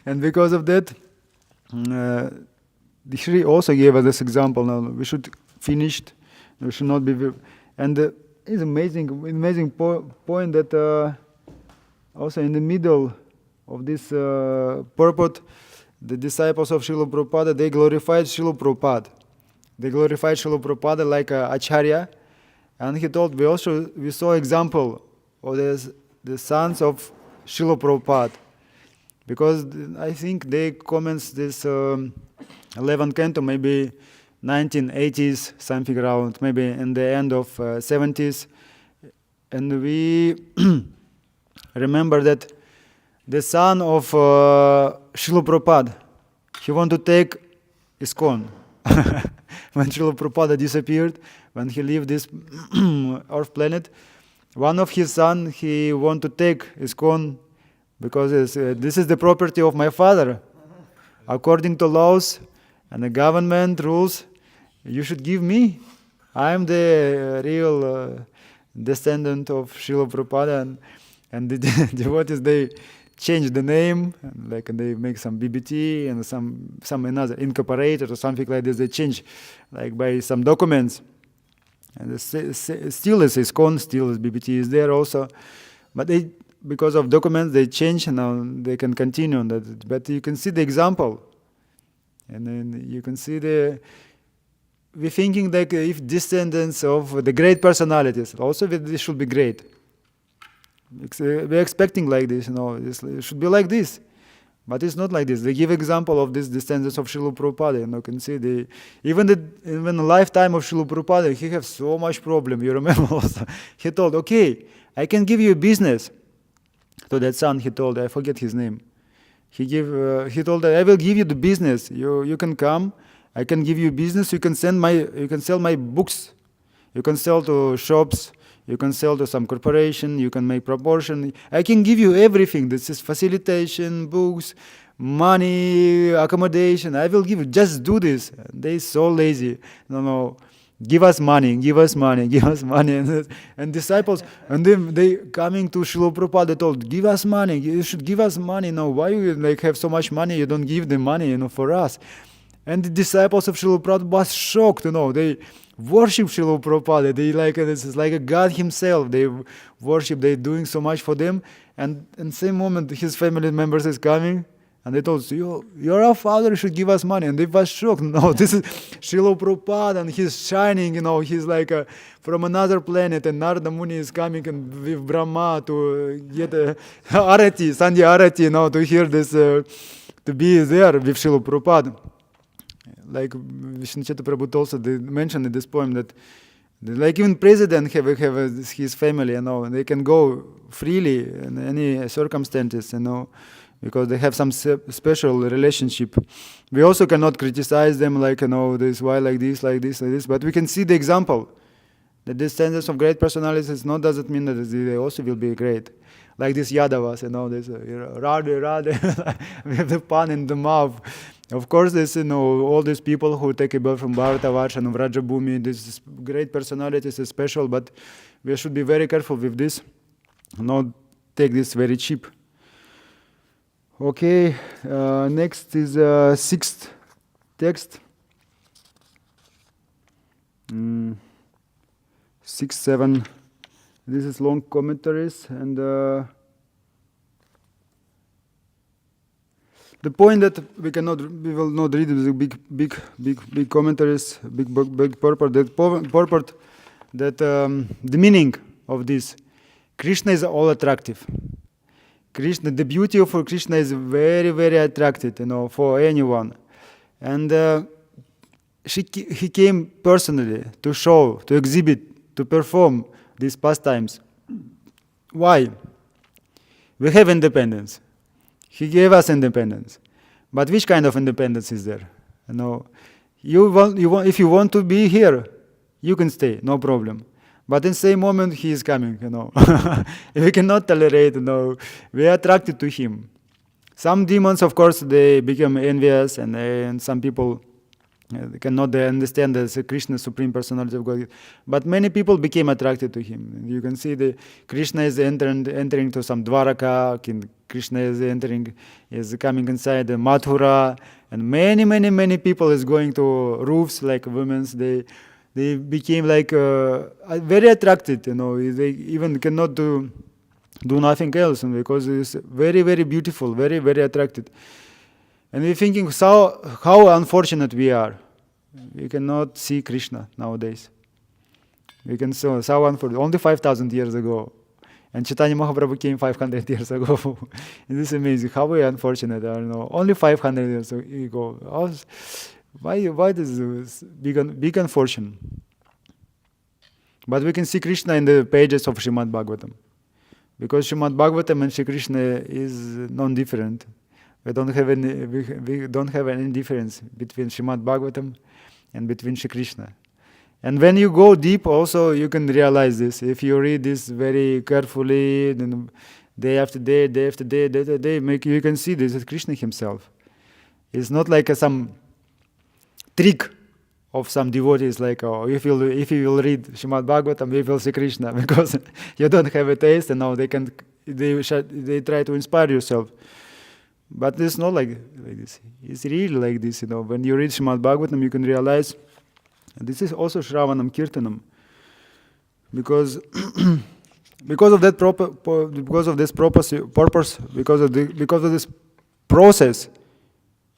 And because of that, the Shri also gave us this example. Now we should finish. We should not be. And it's amazing point that also in the middle of this purport, the disciples of Srila Prabhupada, they glorified Srila Prabhupada. They glorified Srila Prabhupada like Acharya, and he told we saw example of the sons of Srila Prabhupada, because I think they commence this 11th canto, maybe 1980s, something around, maybe in the end of 70s. And we remember that the son of Srila Prabhupada, he wanted to take ISKCON. When Srila Prabhupada disappeared, when he left this earth planet, one of his sons, he wanted to take ISKCON because this is the property of my father. According to laws and the government rules, you should give me. I am the real descendant of Srila Prabhupada, and the devotees, they change the name, like they make some BBT and some another incorporated or something like this. They change, like by some documents, and still is ISKCON, still is BBT is there also, but because of documents they change, and now they can continue on that. But you can see the example, and then you can see we're thinking like if descendants of the great personalities, also this should be great. We're expecting like this, it should be like this. But it's not like this. They give example of these descendants of Srila Prabhupada. You can see even the lifetime of Srila Prabhupada, he has so much problem. You remember also, he told, okay, I can give you a business. To that son, he told, I forget his name. He told that I will give you the business. You can come. I can give you business. You can sell my books. You can sell to shops. You can sell to some corporation. You can make proportion. I can give you everything. This is facilitation, books, money, accommodation. I will give you. Just do this. They so lazy. No. Give us money. Give us money. Give us money. And disciples, and then they coming to Srila Prabhupada. They told, give us money. You should give us money. No, why you have so much money? You don't give the money, for us. And the disciples of Srila Prabhupada was shocked, they worship Srila Prabhupada. They this is like a God himself. They worship, they're doing so much for them. And in the same moment, his family members is coming, And they told us, your father should give us money. And they was shocked. No, this is Srila Prabhupada, and he's shining, he's like from another planet, and Narada Muni is coming and with Brahma to get Arati, Sandhya Arati, to hear this, to be there with Srila Prabhupada. Like Vishnucheta Prabhu also mentioned in this poem that like even president have his family, they can go freely in any circumstances, because they have some special relationship. We also cannot criticize them like, this, why like this, but we can see the example that this descendants of great personalities doesn't mean that they also will be great. Like this Yadavas, this Radhe, with the pan in the mouth. Of course, this, all these people who take a birth from Bharatavarsha and Vrajabhumi, these great personalities is special, but we should be very careful with this, not take this very cheap. Okay, next is sixth text. 6, 7. This is long commentaries, and the point that we will not read the big commentaries, big purport. That the meaning of this, Krishna is all attractive. Krishna, the beauty of Krishna is very, very attractive, for anyone, and he came personally to show, to exhibit, to perform these pastimes. Why? We have independence. He gave us independence. But which kind of independence is there? If you want to be here, you can stay, no problem. But in the same moment, he is coming, We cannot tolerate, we are attracted to him. Some demons, of course, they become envious, and some people cannot understand the Krishna, Supreme Personality of God. But many people became attracted to him. You can see Krishna is entering to some Dwaraka, Krishna is coming inside the Mathura, and many people is going to roofs like women's. They became like very attracted, They even cannot do nothing else, because it's very, very beautiful, very, very attracted. And we're thinking how unfortunate we are. We cannot see Krishna nowadays. We can see how unfortunate. Only 5,000 years ago. And Chaitanya Mahaprabhu came 500 years ago. And this is amazing. How we are unfortunate. I don't know. Only 500 years ago. Why this big unfortune? But we can see Krishna in the pages of Srimad Bhagavatam. Because Srimad Bhagavatam and Shri Krishna is non-different. We don't have any difference between Srimad Bhagavatam and between Shri Krishna. And when you go deep also, you can realize this. If you read this very carefully, then day after day, you can see this is Krishna himself. It's not like some trick of some devotees, like, if you will read Srimad Bhagavatam, you will see Krishna, because you don't have a taste, and now they try to inspire yourself. But it's not like this. It's really like this, When you read Srimad Bhagavatam, you can realize this is also Shravanam Kirtanam, because of that because of this purpose, because of this process,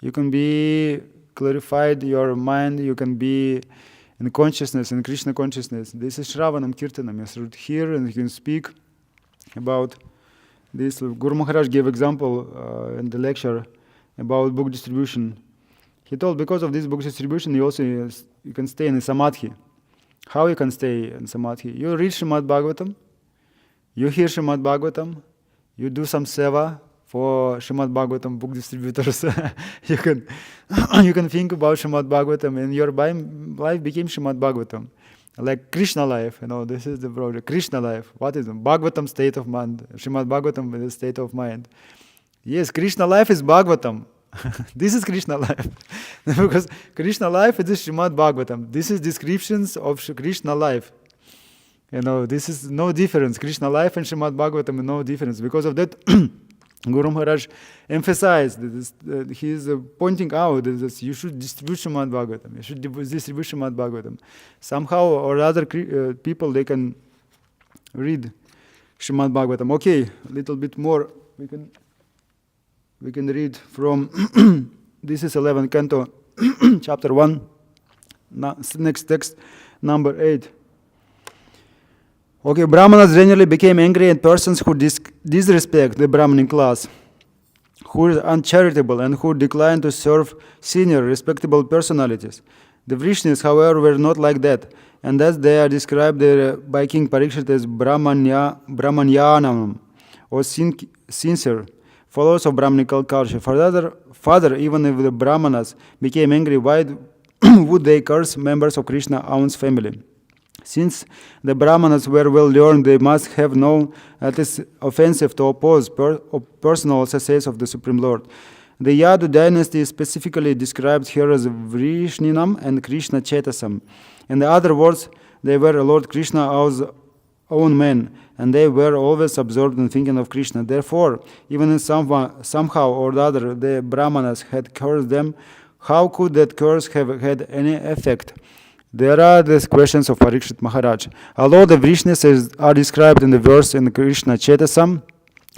you can be clarified your mind. You can be in consciousness, in Krishna consciousness. This is Shravanam Kirtanam. You should hear and you can speak about this. Guru Maharaj gave example in the lecture about book distribution. He told because of this book distribution, you can stay in samadhi. How you can stay in samadhi? You read Srimad Bhagavatam, you hear Srimad Bhagavatam, you do some seva for Srimad Bhagavatam book distributors. you can think about Srimad Bhagavatam, and your life became Srimad Bhagavatam. Like Krishna life, this is the project. Krishna life. What is it? Bhagavatam state of mind. Srimad Bhagavatam is the state of mind. Yes, Krishna life is Bhagavatam. This is Krishna life. Because Krishna life is Srimad Bhagavatam. This is descriptions of Krishna life. This is no difference. Krishna life and Srimad Bhagavatam is no difference. Because of that, Guru Maharaj emphasized that he is pointing out that you should distribute Srimad Bhagavatam. You should distribute Srimad Bhagavatam. Somehow or other people, they can read Srimad Bhagavatam. Okay, a little bit more. We can We can read from, this is 11th canto, chapter 1, next text, number 8. Okay, Brahmanas generally became angry at persons who disrespect the Brahmanic class, who are uncharitable and who decline to serve senior, respectable personalities. The Vrishnis, however, were not like that, and thus they are described by King Parikshit as Brahmanyanam, or sincere, followers of Brahmanical culture. Further, even if the Brahmanas became angry, why would they curse members of Krishna's own family? Since the Brahmanas were well learned, they must have known that it is offensive to oppose personal success of the Supreme Lord. The Yadu dynasty is specifically described here as Vrishninam and Krishna Chetasam. In other words, they were Lord Krishna's own men, and they were always absorbed in thinking of Krishna. Therefore, even if somehow or the other the Brahmanas had cursed them, how could that curse have had any effect? There are these questions of Parikshit Maharaj. Although the Vrishnis are described in the verse in Krishna Chetasam,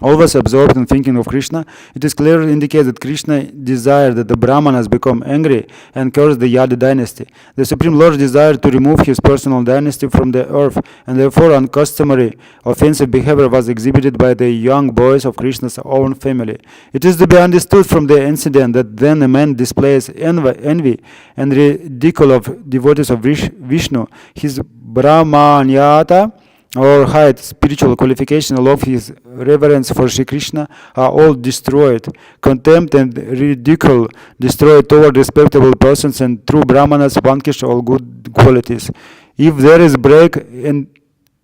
always absorbed in thinking of Krishna, it is clearly indicated that Krishna desired that the Brahmanas become angry and curse the Yadu dynasty. The Supreme Lord desired to remove his personal dynasty from the earth, and therefore uncustomary offensive behavior was exhibited by the young boys of Krishna's own family. It is to be understood from the incident that then a man displays envy and ridicule of devotees of Vishnu. His Brahmanyata, or height, spiritual qualification, love, his reverence for Sri Krishna are all destroyed. Contempt and ridicule destroyed toward respectable persons, and true Brahmanas vanquish all good qualities. If there is break in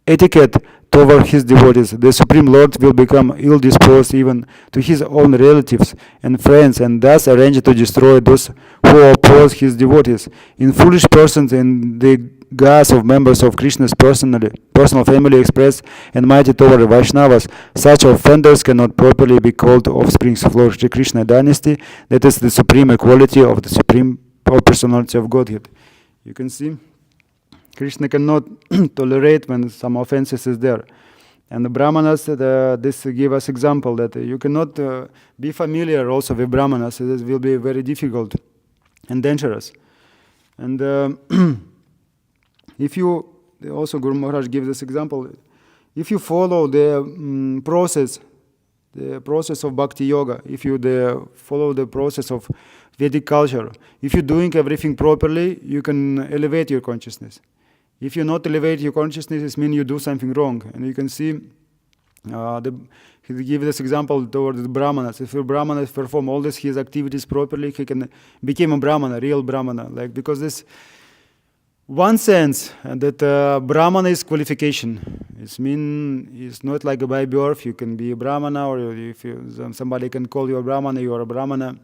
etiquette toward his devotees, the Supreme Lord will become ill-disposed even to his own relatives and friends, and thus arrange to destroy those who oppose his devotees. In foolish persons and the gas of members of Krishna's personal family expressed enmity toward Vaishnavas, such offenders cannot properly be called offsprings of Lord Sri Krishna dynasty, that is the supreme equality of the supreme personality of Godhead. You can see, Krishna cannot tolerate when some offenses is there. And the Brahmanas, this give us example that you cannot be familiar also with Brahmanas. This will be very difficult and dangerous. And if you, also Guru Maharaj gives this example, if you follow the process of Bhakti Yoga, if you follow the process of Vedic culture, if you're doing everything properly, you can elevate your consciousness. If you not elevate your consciousness, it means you do something wrong. And you can see, he gives this example toward the Brahmanas. If a Brahmana perform all his activities properly, he can become a Brahmana, real Brahmana. Because this one sense that Brahmana is qualification. It's not like by birth you can be a Brahmana, or if somebody can call you a Brahmana, you are a Brahmana.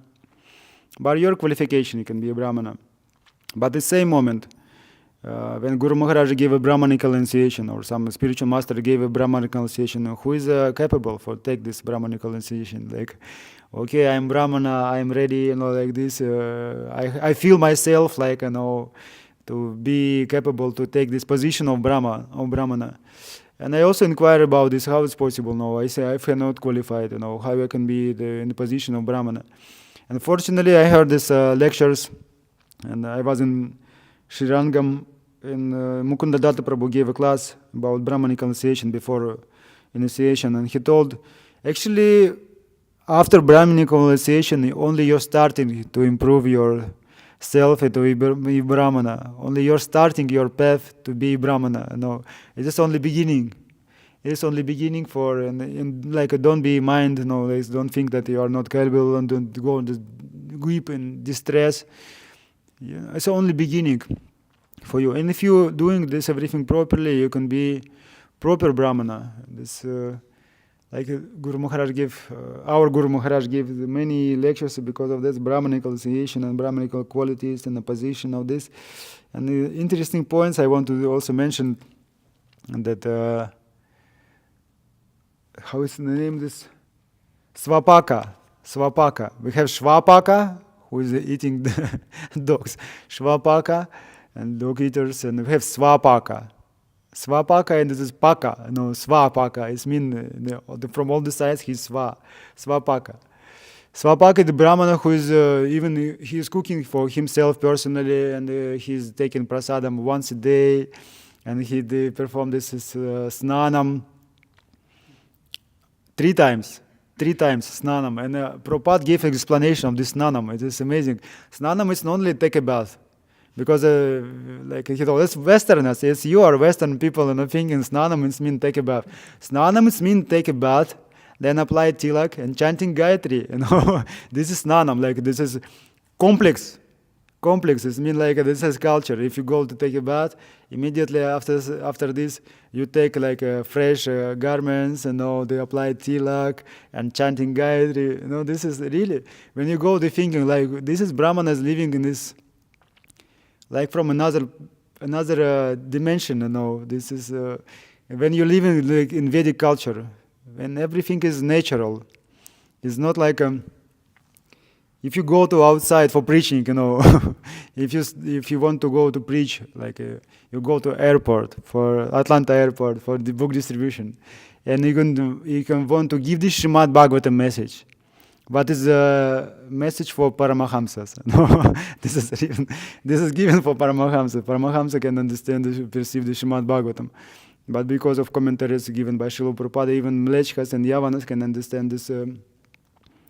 By your qualification you can be a Brahmana. But at the same moment, when Guru Maharaj gave a Brahmanical initiation, or some spiritual master gave a Brahmanical initiation, who is capable for take this Brahmanical initiation? Okay, I'm Brahmana, I'm ready, like this. I feel myself to be capable to take this position of Brahmana. And I also inquire about this, how it's possible now. I say, if I'm not qualified, how I can be in the position of Brahmana. And fortunately, I heard these lectures, and I was in Srirangam, and Mukunda Datta Prabhu gave a class about Brahmanical initiation before initiation, and he told, actually, after Brahmanical initiation, only you're starting to improve yourself to be Brahmana. Only you're starting your path to be Brahmana. It's just only beginning. It's only beginning for, don't be mind, don't think that you are not capable, and don't go and weep in distress. Yeah, it's only beginning for you. And if you're doing this everything properly, you can be proper Brahmana. This, Guru Maharaj our Guru Maharaj gave many lectures because of this Brahmanical initiation and Brahmanical qualities and the position of this. And the interesting points I want to also mention that, how is the name this? Svapaka. We have Shvapaka, who is eating the dogs. Shvapaka and dog eaters, and we have Svapaka. Svapaka and this is Paka. Svapaka. It means from all the sides he's Svapaka. Svapaka, the Brahmana who is even he's cooking for himself personally, and he's taking prasadam once a day, and they perform this snanam three times snanam. And Prabhupada gave explanation of this snanam. It is amazing. Snanam is not only take a bath, because like he told, it's Westerners. Yes, you are Western people, and thinking snanam means take a bath. Snanam means take a bath, then apply tilak and chanting Gayatri. This is snanam. Like this is complex. It means like this is culture. If you go to take a bath, immediately after this, you take like fresh garments, they apply tilak and chanting Gayatri. This is really, when you go to thinking like this is Brahmanas living in this, like from another dimension. This is when you live in Vedic culture, when everything is natural. It's not like if you go to outside for preaching, if you want to go to preach, like you go to airport, for Atlanta airport, for the book distribution, and you can want to give this Srimad Bhagavatam message. What is the message for Paramahamsas? This is given for Paramahamsa. Paramahamsa can understand, perceive the Srimad Bhagavatam. But because of commentaries given by Srila Prabhupada, even Mlechkas and Yavanas can understand this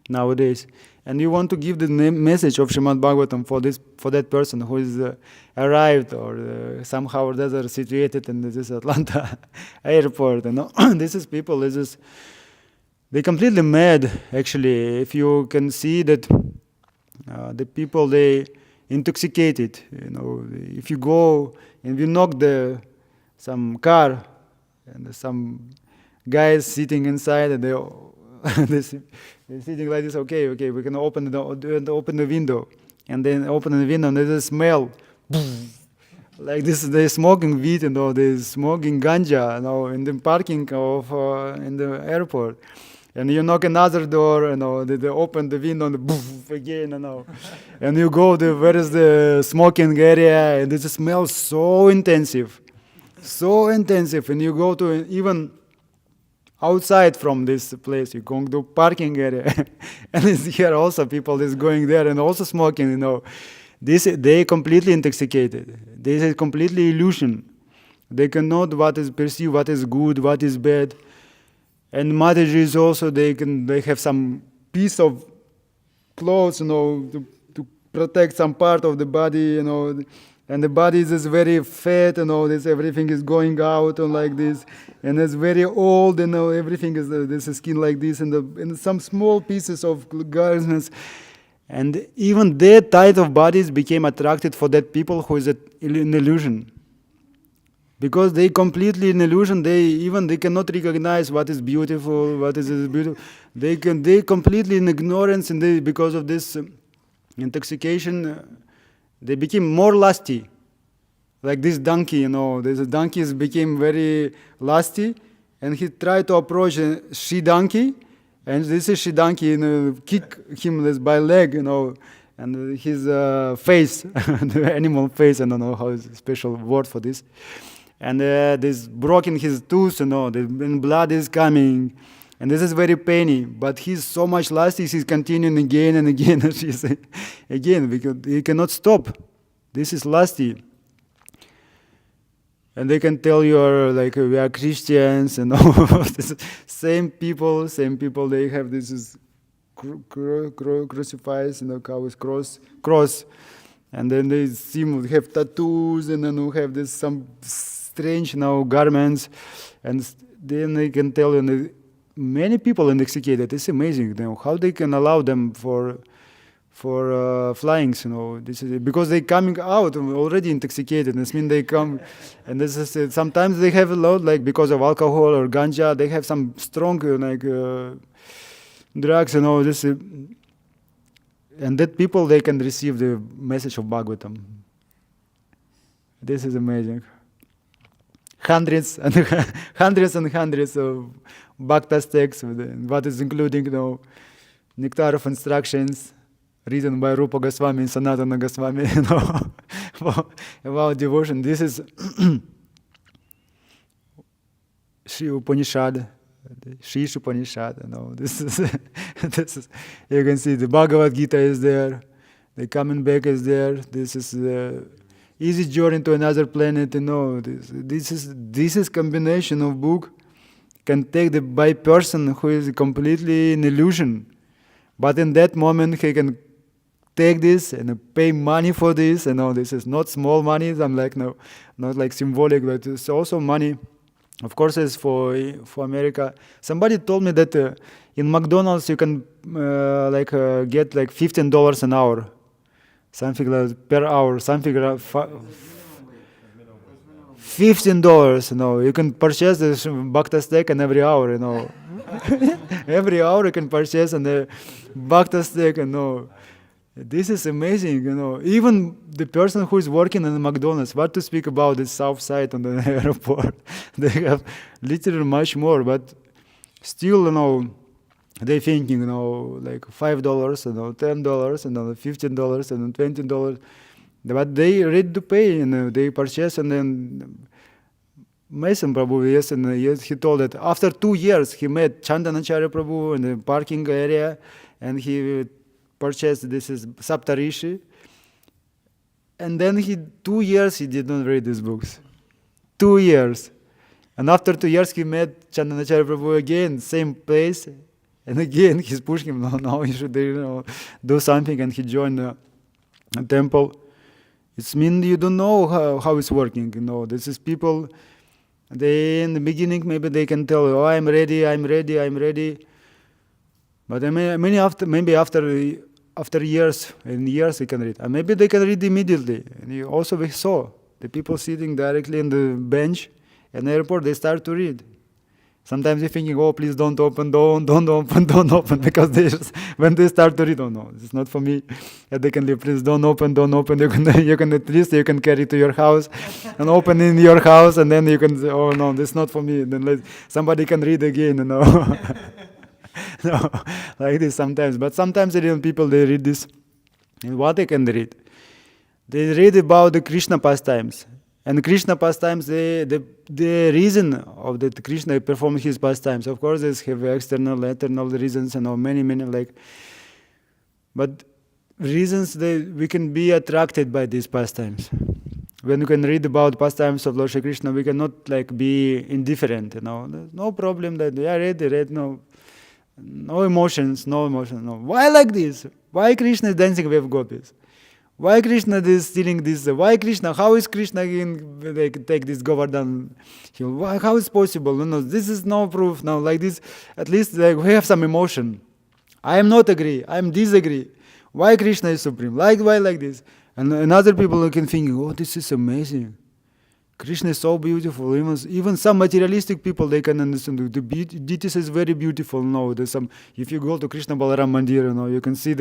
nowadays. And you want to give the message of Srimad Bhagavatam for that person who is arrived or somehow or other situated in this Atlanta airport. This is people. They're completely mad. Actually, if you can see that the people, they intoxicated. If you go and you knock some car, and some guys sitting inside, and they're sitting like this. Okay, we can open the window, and then open the window, and there's a smell, like this. They're smoking weed, they're smoking ganja, in the parking of in the airport. And you knock another door, they open the window, and boof again, and you go to where is the smoking area, and it smells so intensive, and you go to even outside from this place, you go to parking area, and it's here also people is going there and also smoking, they completely intoxicated. This is completely illusion. They cannot what is perceived, what is good, what is bad. And Mataji is also, they have some piece of clothes, to protect some part of the body, and the body is very fat, this everything is going out like this, and it's very old, everything is this skin like this, and some small pieces of garments, and even that type of bodies became attracted for that people who is an illusion. Because they completely in illusion, they cannot recognize what is beautiful, what is beautiful. They completely in ignorance, and because of this intoxication, they became more lusty. Like this donkey, this donkey became very lusty, and he tried to approach a she donkey, and this is she donkey, kick him by leg, and his face, the animal face. I don't know how is a special word for this. And this broken his tooth, the blood is coming, and this is very painy. But he's so much lusty, he's continuing again and again, again, because he cannot stop. This is lusty. And they can tell you are like we are Christians, and all. Same people. They have this crucifix, cow is cross, and then they seem to have tattoos, and then have this some strange garments, and then they can tell you many people intoxicated. It's amazing, how they can allow them for flyings. This is because they coming out already intoxicated. This means they come, and this is sometimes they have a lot, like because of alcohol or ganja, they have some strong drugs. This, and that people they can receive the message of Bhagavatam. This is amazing. Hundreds and hundreds of Bhaktas texts, what is including Nectar of Instructions, written by Rupa Goswami and Sanatana Goswami, about devotion. This is Sri Upanishad, The Shish Upanishad, this is, this is, you can see the Bhagavad Gita is there, the coming back is there, this is the easy journey to another planet, this is combination of book, can take the by person who is completely in illusion, but in that moment he can take this and pay money for this, this is not small money, I'm like, no, not like symbolic, but it's also money. Of course, it's for America. Somebody told me that in McDonald's you can get like $15 an hour, something like per hour, something like $15. You can purchase this bhakta steak and every hour, every hour you can purchase and the bhakta steak, This is amazing, Even the person who is working in the McDonald's, what to speak about the south side on the airport? They have literally much more, but still, they thinking, like $5, $10, $15, and $20. But they ready to pay, and they purchase, and then Mason Prabhu, yes, and yes, he told that after 2 years he met Chandanacharya Prabhu in the parking area, and he purchased this is Saptarishi, and then 2 years he did not read these books. 2 years. And after 2 years he met Chandanacharya Prabhu again, same place, and again he's pushing him, no, you should do something, and he joined a temple. It means you don't know how it's working, This is people, they in the beginning maybe they can tell you, I'm ready. But maybe after years and years they can read. And maybe they can read immediately. And also we saw the people sitting directly in the bench in the airport, they start to read. Sometimes they're thinking, oh, please don't open, don't open, because when they start to read, oh no, it's not for me. And they can leave, please don't open. You can at least you can carry to your house and open in your house, and then you can say, oh no, this is not for me. Then somebody can read again, No, like this sometimes. But sometimes people they read this. And what they can read? They read about the Krishna pastimes. And Krishna pastimes, the reason of that Krishna performed his pastimes, of course, there's have external, internal reasons, many, but reasons that we can be attracted by these pastimes. When we can read about pastimes of Lord Shri Krishna, we cannot be indifferent, There's no problem that I read, no emotions, no. Why like this? Why Krishna is dancing with gopis? Why Krishna is stealing this? Why Krishna? How is Krishna take this Govardhan hill? How is possible? This is no proof. Now, like this, at least we have some emotion. I am not agree. I am disagree. Why Krishna is supreme? Why like this? And other people can think, oh, this is amazing. Krishna is so beautiful. Even some materialistic people, they can understand the deities is very beautiful. There's some. If you go to Krishna Balaram Mandir, you can see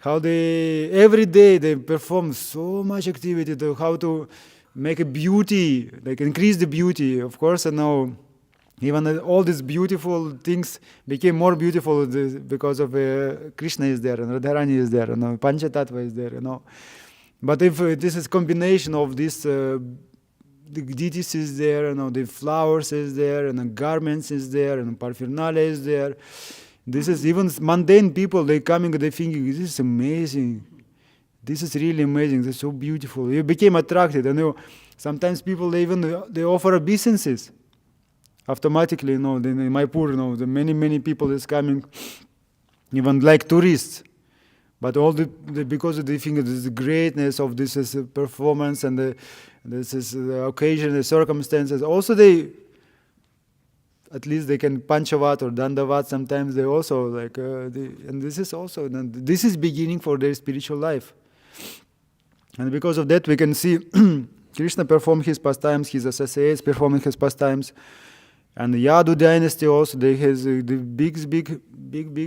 how they every day they perform so much activity to how to make a beauty, increase the beauty. Of course, even all these beautiful things became more beautiful because of Krishna is there, and Radharani is there, and Panchatattva is there, But if this is combination of this, the deities is there, the flowers is there, and the garments is there, and paraphernalia is there. This is even mundane people, they coming, they thinking, this is amazing. This is really amazing. This is so beautiful. You became attracted. Sometimes people, they offer obeisances. Automatically, in Mayapur, the many people is coming, even like tourists. But all because they think of the greatness of this is a performance and this is the occasion, the circumstances. Also, at least they can Panchavat or Dandavat. Sometimes they also and this is also this is beginning for their spiritual life. And because of that, we can see Krishna perform his pastimes, his associates performing his pastimes, and the Yadu dynasty also. They has the big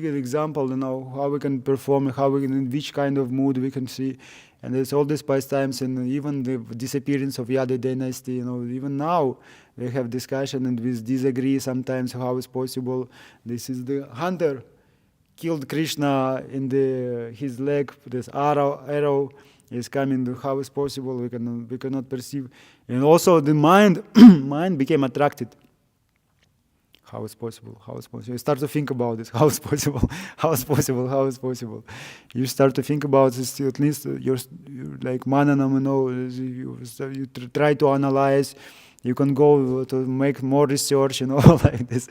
example. How we can perform, in which kind of mood we can see, and there's all these pastimes, and even the disappearance of Yadu dynasty. Even now we have discussion and we disagree sometimes how it's possible. This is the hunter killed Krishna in his leg. This arrow is coming. How is possible? We cannot perceive. And also the mind became attracted. how it's possible, how it's possible. You start to think about it, how it's possible, how it's possible, how it's possible. You start to think about this, at least you're like mananam, you try to analyze. You can go to make more research, like this.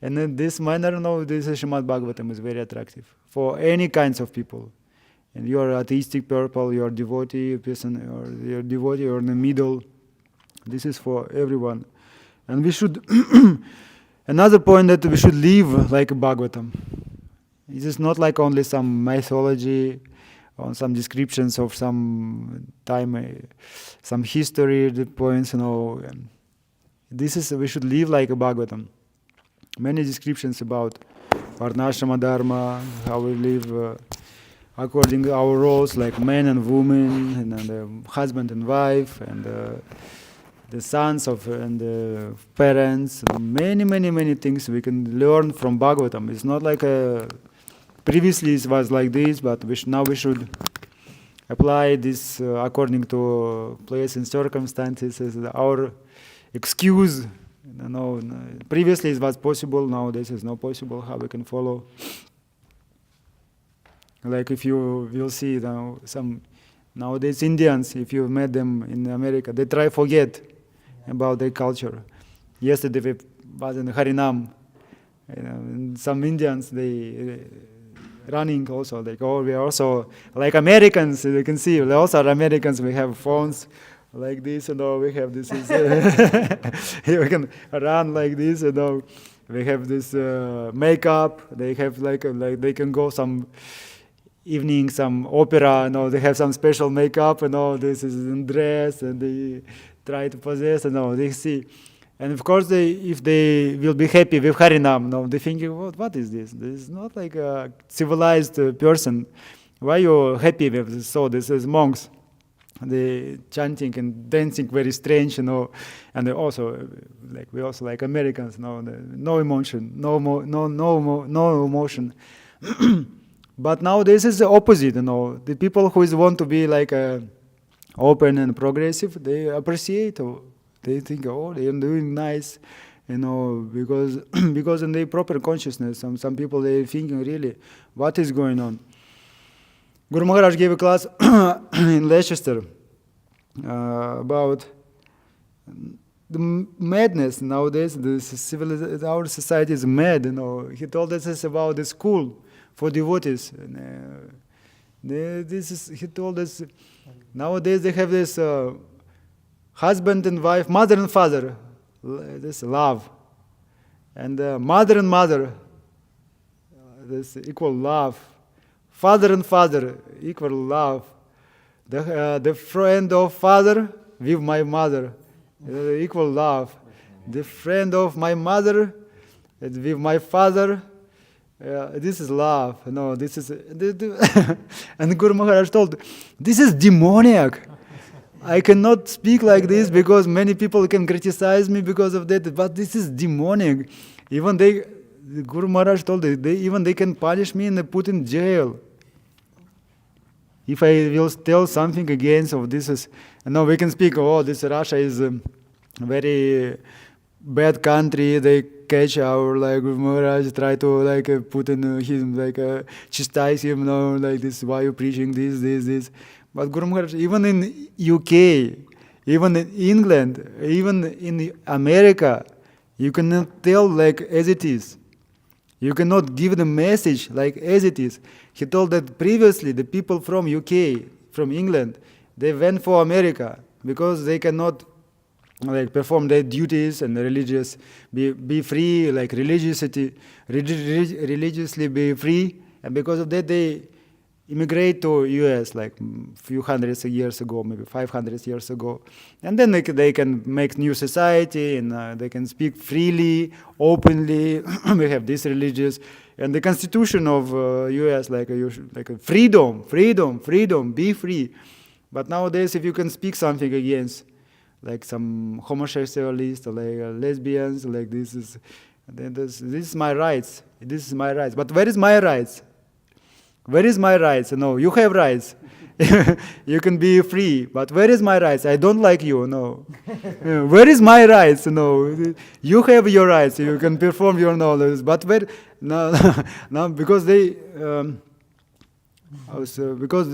And in this manner, this Srimad Bhagavatam is very attractive for any kinds of people. And you're atheistic people, you're devotee person, or you're devotee, or in the middle. This is for everyone. And we should, another point that we should live like a Bhagavatam. This is not like only some mythology, or some descriptions of some time, some history, the points, This is, we should live like a Bhagavatam. Many descriptions about Varnashrama Dharma, how we live according to our roles, like men and women, and husband and wife, and the sons of and the parents. Many things we can learn from Bhagavatam. It's not like previously it was like this, but now we should apply this according to place and circumstances as our excuse. Previously it was possible, now this is not possible. How we can follow? Like if you will see some nowadays Indians, if you met them in America, they try forget about their culture. Yesterday we was in Harinam, and some Indians they running also like, we are also like Americans. You can see we also are Americans. We have phones like this, we have this. We can run like this, we have this makeup. They have like they can go some evening, some opera. They have some special makeup. This is in dress, and they try to possess. They see. And of course, if they will be happy with Harinam, they thinking, what is this? This is not like a civilized person. Why you happy with this? So this is monks. They chanting and dancing very strange, and they also like we also like Americans, no emotion, no emotion. But nowadays is the opposite, The people who want to be like open and progressive, they appreciate. They think, they are doing nice, because because in their proper consciousness, some people they thinking really, what is going on? Guru Maharaj gave a class in Leicester about the madness nowadays. Our society is mad. He told us this about the school for devotees. He told us nowadays they have this husband and wife, mother and father, this love, and mother and mother, this equal love. Father and father, equal love. The friend of father with my mother, equal love. The friend of my mother with my father, this is love. This is... And Guru Maharaj told, this is demoniac. I cannot speak like this because many people can criticize me because of that, but this is demonic. Even Guru Maharaj told they can punish me and put in jail. If I will tell something against of this we can speak, this Russia is a very bad country. They catch our Guru Maharaj, try to put in him, chastise him, like this, why you preaching this. But Guru Maharaj, even in UK, even in England, even in America, you cannot tell as it is. You cannot give the message as it is. He told that previously the people from UK, from England, they went for America because they cannot perform their duties and be free, religiously be free, and because of that they immigrate to US few hundreds of years ago, maybe 500 years ago, and then they can make new society, and they can speak freely, openly. We have this religious, and the constitution of US freedom, be free. But nowadays, if you can speak something against, some homosexualists, lesbians, this is my rights. This is my rights. But where is my rights? Where is my rights? No, you have rights. You can be free, but where is my rights? I don't like you, no. Where is my rights? No, you have your rights. You can perform your knowledge, but where? No, no, because because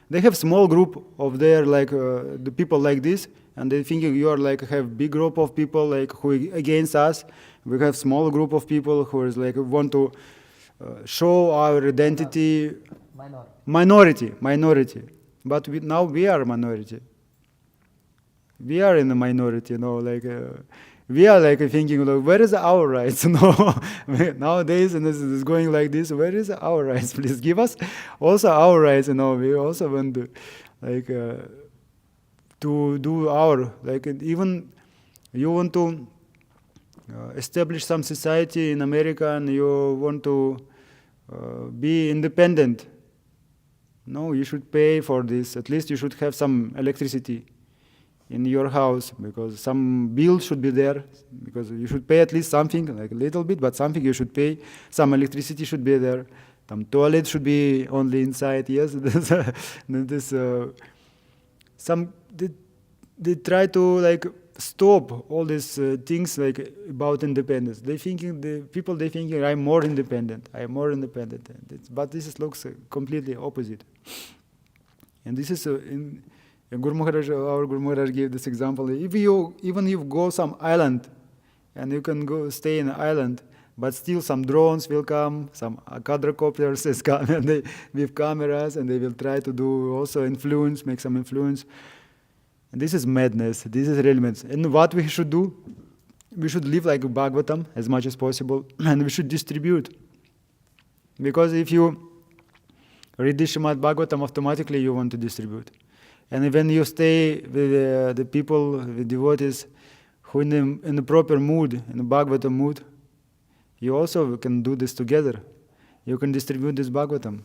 they have small group of their like the people like this, and they thinking you are like have big group of people like who against us. We have small group of people who is like want to show our identity. Minority. But now we are minority. We are in the minority, like we are like thinking, like, where is our rights? No, nowadays, and this is going like this. Where is our rights? Please give us also our rights. We also want to, like, to do our like even you want to establish some society in America, and you want to be independent. No, you should pay for this. At least you should have some electricity in your house, because some bill should be there, because you should pay at least something, like a little bit, but something you should pay. Some electricity should be there. Some toilet should be only inside. Yes, they try to like stop all these things like about independence. They thinking I'm more independent. But this looks completely opposite. And this is in Guru Maharaj, our Guru Maharaj gave this example. If you go some island, and you can go stay in an island, but still some drones will come, some quadricopters is come, and they with cameras, and they will try to do also make some influence. And this is madness. This is real madness. And what we should do? We should live like Bhagavatam as much as possible, and we should distribute. Because if you read the Srimad Bhagavatam, automatically you want to distribute. And when you stay with the people, the devotees, who in the proper mood, in the Bhagavatam mood, you also can do this together. You can distribute this Bhagavatam.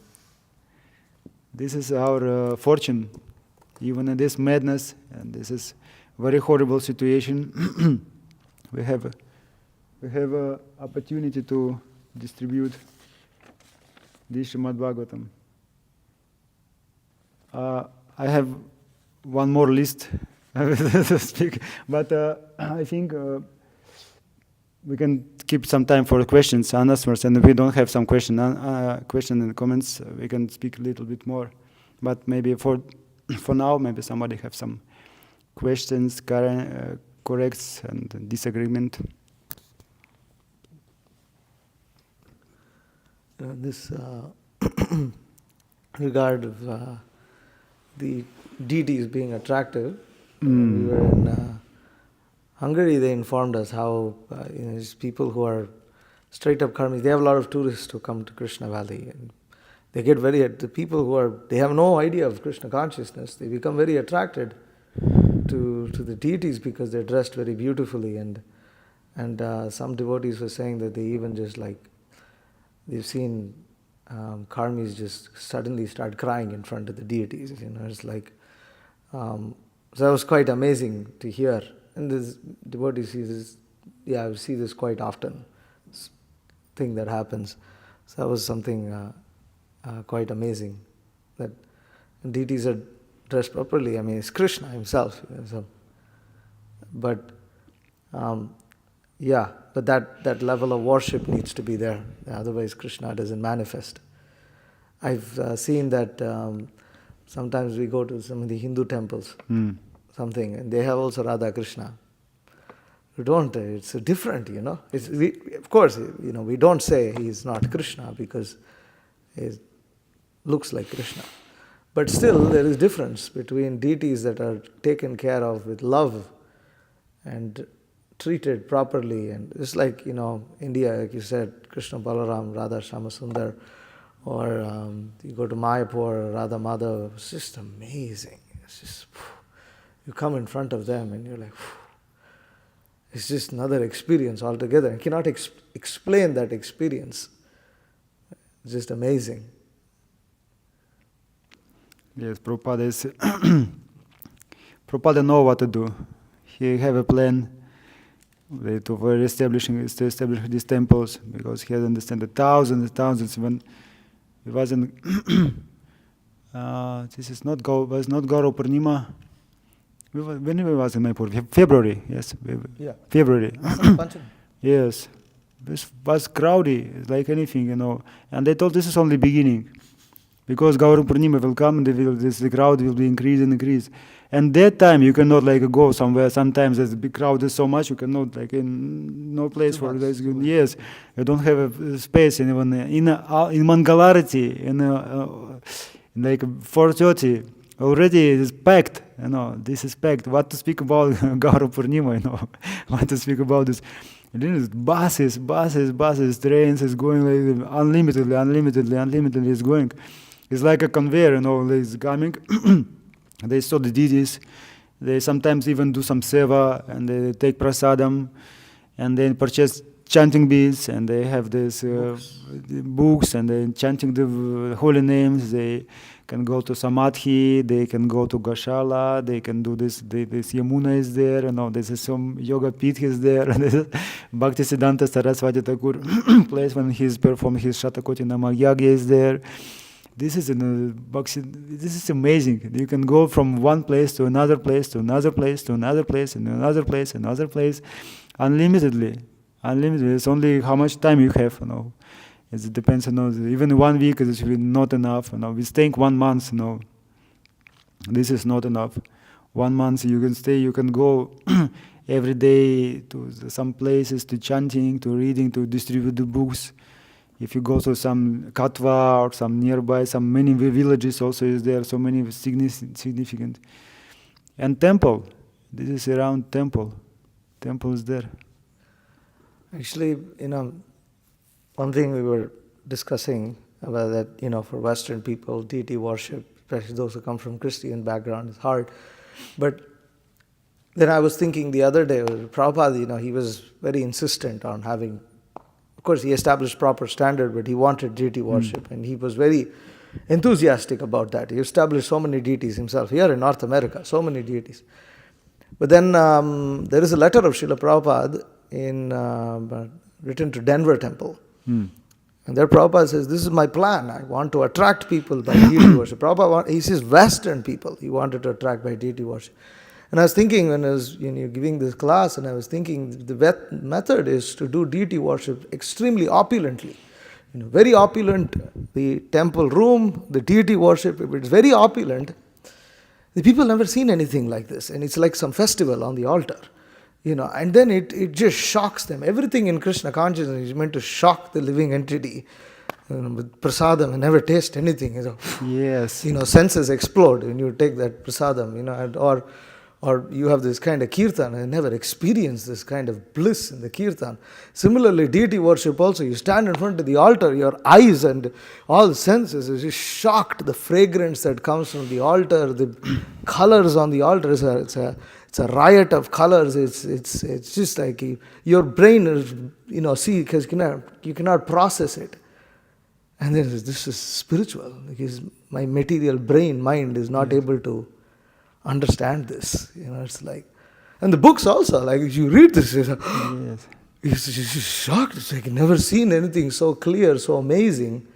This is our fortune, even in this madness, and this is very horrible situation. we have a opportunity to distribute this Srimad Bhagavatam. I have one more list to speak, but I think we can keep some time for questions and answers, and if we don't have some question and comments, we can speak a little bit more. But maybe for now, maybe somebody have some questions, corrects, and disagreement. This regard of the deities being attractive. We were in Hungary. They informed us how these people who are straight up karmis, they have a lot of tourists who come to Krishna Valley, and they get the people who they have no idea of Krishna consciousness, they become very attracted to the deities because they're dressed very beautifully, and some devotees were saying that they even just they've seen karmis just suddenly start crying in front of the deities. It's like so that was quite amazing to hear. And this devotee sees this, I see this quite often, this thing that happens. So that was something quite amazing, that deities are dressed properly. I mean, it's Krishna himself. But but that level of worship needs to be there. Otherwise, Krishna doesn't manifest. I've seen that sometimes we go to some of the Hindu temples, and they have also Radha Krishna. We don't. It's different, of course, we don't say he is not Krishna because he looks like Krishna. But still, there is difference between deities that are taken care of with love and treated properly. And it's like, India, like you said, Krishna Balaram, Radha Shamasundar, or you go to Mayapur, Radha Madhav. It's just amazing. It's just, you come in front of them and you're like, it's just another experience altogether. I cannot explain that experience. It's just amazing. Yes, Prabhupada know what to do. He have a plan to establish these temples, because he had understand the thousands when he was in This is not was not Gaurav Purnima. When we was in Mayapur? February, yes. Yeah. February. Panchami. Yes. This was crowdy, like anything, And they told this is only beginning. Because Gaurav Purnima will come, the crowd will be increase. And that time you cannot go somewhere. Sometimes the big crowd is so much you cannot in no place for this. Yes, you don't have a space even in Mangalarati in 4:30 already it is packed. This is packed. What to speak about Gaurav Purnima? What to speak about this? And then buses, trains is going unlimitedly is going. It's like a conveyor, it's coming. They saw the deities. They sometimes even do some seva, and they take prasadam, and they purchase chanting beads, and they have this books, and they chanting the holy names. They can go to Samadhi, they can go to Gashala, they can do this. This Yamuna is there, this is some yoga pit is there. Bhaktisiddhanta Saraswati Thakur place when he's performing his Shatakoti Namagyagi is there. This is amazing. You can go from one place to another place, to another place, to another place, and another place, another place, unlimitedly. It's only how much time you have. It depends. Even 1 week is not enough. We staying 1 month. This is not enough. 1 month you can stay. You can go every day to some places, to chanting, to reading, to distribute the books. If you go to some Katwa or some nearby, some many villages also is there, so many significant. And temple, this is around temple. Temple is there. Actually, one thing we were discussing about that, for Western people, deity worship, especially those who come from Christian background, is hard. But then I was thinking the other day, Prabhupada, he was very insistent on having. Of course, he established proper standard, but he wanted deity worship, and he was very enthusiastic about that. He established so many deities himself. Here in North America, so many deities. But then there is a letter of Srila Prabhupada written to Denver Temple. And there Prabhupada says, this is my plan. I want to attract people by deity worship. Prabhupada, he says Western people he wanted to attract by deity worship. And I was thinking when I was giving this class, and I was thinking the method is to do deity worship extremely opulently. Very opulent, the temple room, the deity worship, if it's very opulent, the people never seen anything like this. And it's like some festival on the altar. And then it just shocks them. Everything in Krishna consciousness is meant to shock the living entity. With prasadam, and never taste anything. Yes. Senses explode when you take that prasadam, or you have this kind of kirtan and never experience this kind of bliss in the kirtan. Similarly, deity worship also, you stand in front of the altar, your eyes and all senses is just shocked. The fragrance that comes from the altar, the colors on the altar, it's a riot of colors. It's just like your brain is, see, because you cannot process it. And then this is spiritual, because my material mind is not able to understand this. It's like, and the books also, like if you read this, you're just shocked. It's like never seen anything so clear, so amazing.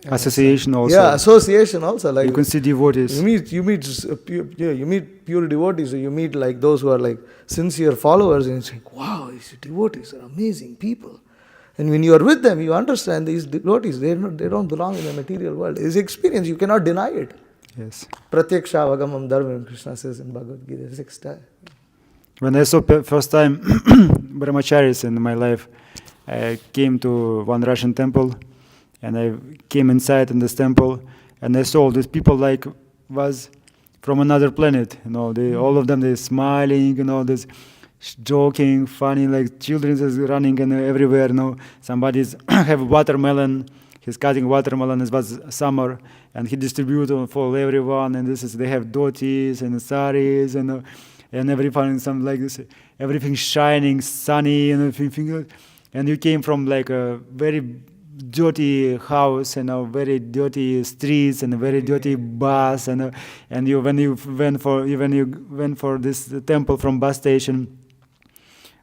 Association also. Yeah, association also. Like you can see devotees. You meet pure devotees, or you meet like those who are like sincere followers, and it's like, wow, these devotees are amazing people. And when you are with them, you understand these devotees, they don't belong in the material world. It's experience, you cannot deny it. Yes. Pratyaksha avagamam dharmam, Krishna says in Bhagavad Gita, 6 times. When I saw first time brahmacharis in my life, I came to one Russian temple, and I came inside in this temple, and I saw these people like was from another planet. All of them, they're smiling, this joking, funny, like children is running everywhere. Somebody's have watermelon. He's cutting watermelon. It was summer, and he distributed for everyone. And they have dhotis and saris and everything, some like this, everything shining, sunny, and everything. And you came from like a very dirty house and very dirty streets and a very dirty bus, and you when you went for this temple from bus station.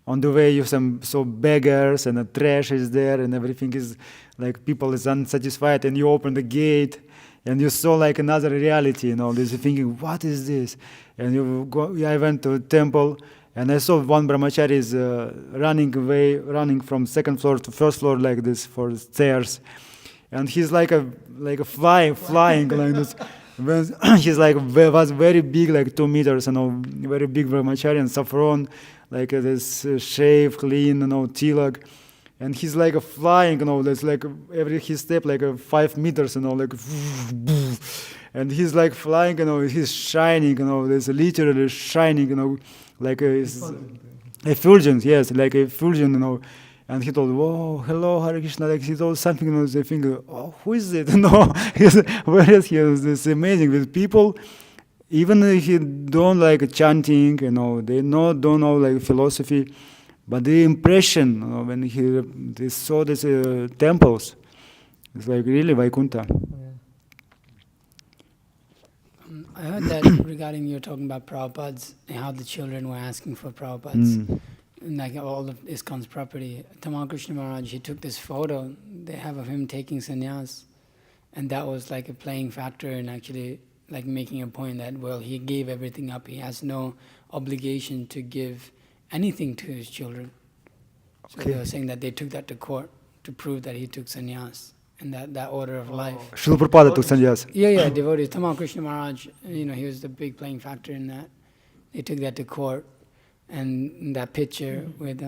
On the way, you saw beggars, and the trash is there, and everything is like people is unsatisfied. And you open the gate, and you saw like another reality, this thinking, what is this? And I went to a temple, and I saw one brahmachari is running from second floor to first floor like this for stairs, and he's like a flying like this. He's like was very big, like 2 meters, very big brahmachari, and saffron, like this shave, clean, tilak. And he's like flying, there's like every his step like 5 meters, like, and he's like flying, he's shining, there's literally shining, like a effulgence, yes, like a effulgence, and he told, "Whoa, hello, Hare Krishna." Like he told something, they think, "Oh, who is it?" Where is he? It's amazing with people. Even if you don't like chanting, they don't know like philosophy. But the impression, when they saw these temples, it's like really Vaikuntha. I heard that regarding you talking about Prabhupada's and how the children were asking for Prabhupada's, like all of ISKCON's property. Tamal Krishna Maharaj, he took this photo they have of him taking sannyas, and that was like a playing factor in actually like making a point that, well, he gave everything up. He has no obligation to give anything to his children. So they were saying that they took that to court to prove that he took sannyas and that order of life. Srila Prabhupada took sannyas. Yeah, devotees. Tamal Krishna Maharaj, he was the big playing factor in that. They took that to court, and that picture with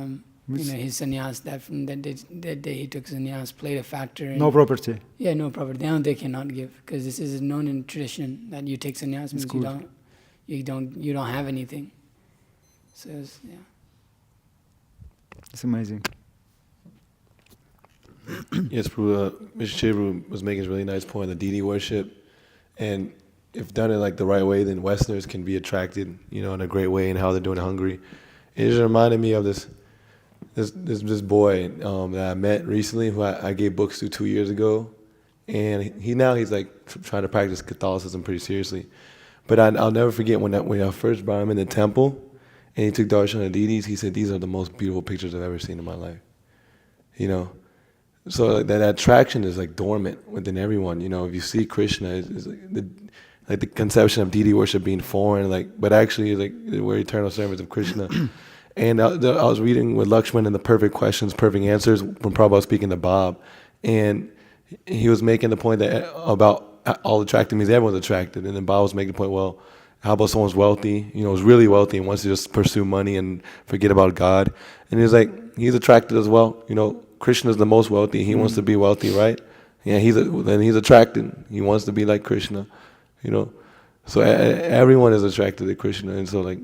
his sannyas, that day he took sannyas, played a factor in... No property. Yeah, no property. Now they cannot give, because this is known in tradition that you take sannyas means you don't have anything. So yeah. It's amazing. Yes, Prabhu, Mr. Prabhu was making a really nice point, the deity worship, and if done in like the right way, then Westerners can be attracted, in a great way, and how they're doing in Hungary. It just reminded me of this boy that I met recently, who I gave books to 2 years ago, and he's like trying to practice Catholicism pretty seriously. But I'll never forget when I first brought him in the temple, and he took darshan of deities. He said, "These are the most beautiful pictures I've ever seen in my life." So like that attraction is like dormant within everyone. If you see Krishna, it's like the conception of deity worship being foreign, but actually like we're eternal servants of Krishna. And I was reading with Lakshman in the Perfect Questions, Perfect Answers, when Prabhupada was speaking to Bob, and he was making the point that about all attracted means everyone's attracted, and then Bob was making the point, well, how about someone's wealthy, is really wealthy and wants to just pursue money and forget about God? And he's like, he's attracted as well. Krishna's the most wealthy. He wants to be wealthy, right? Yeah, then he's attracted. He wants to be like Krishna, So everyone is attracted to Krishna, and so like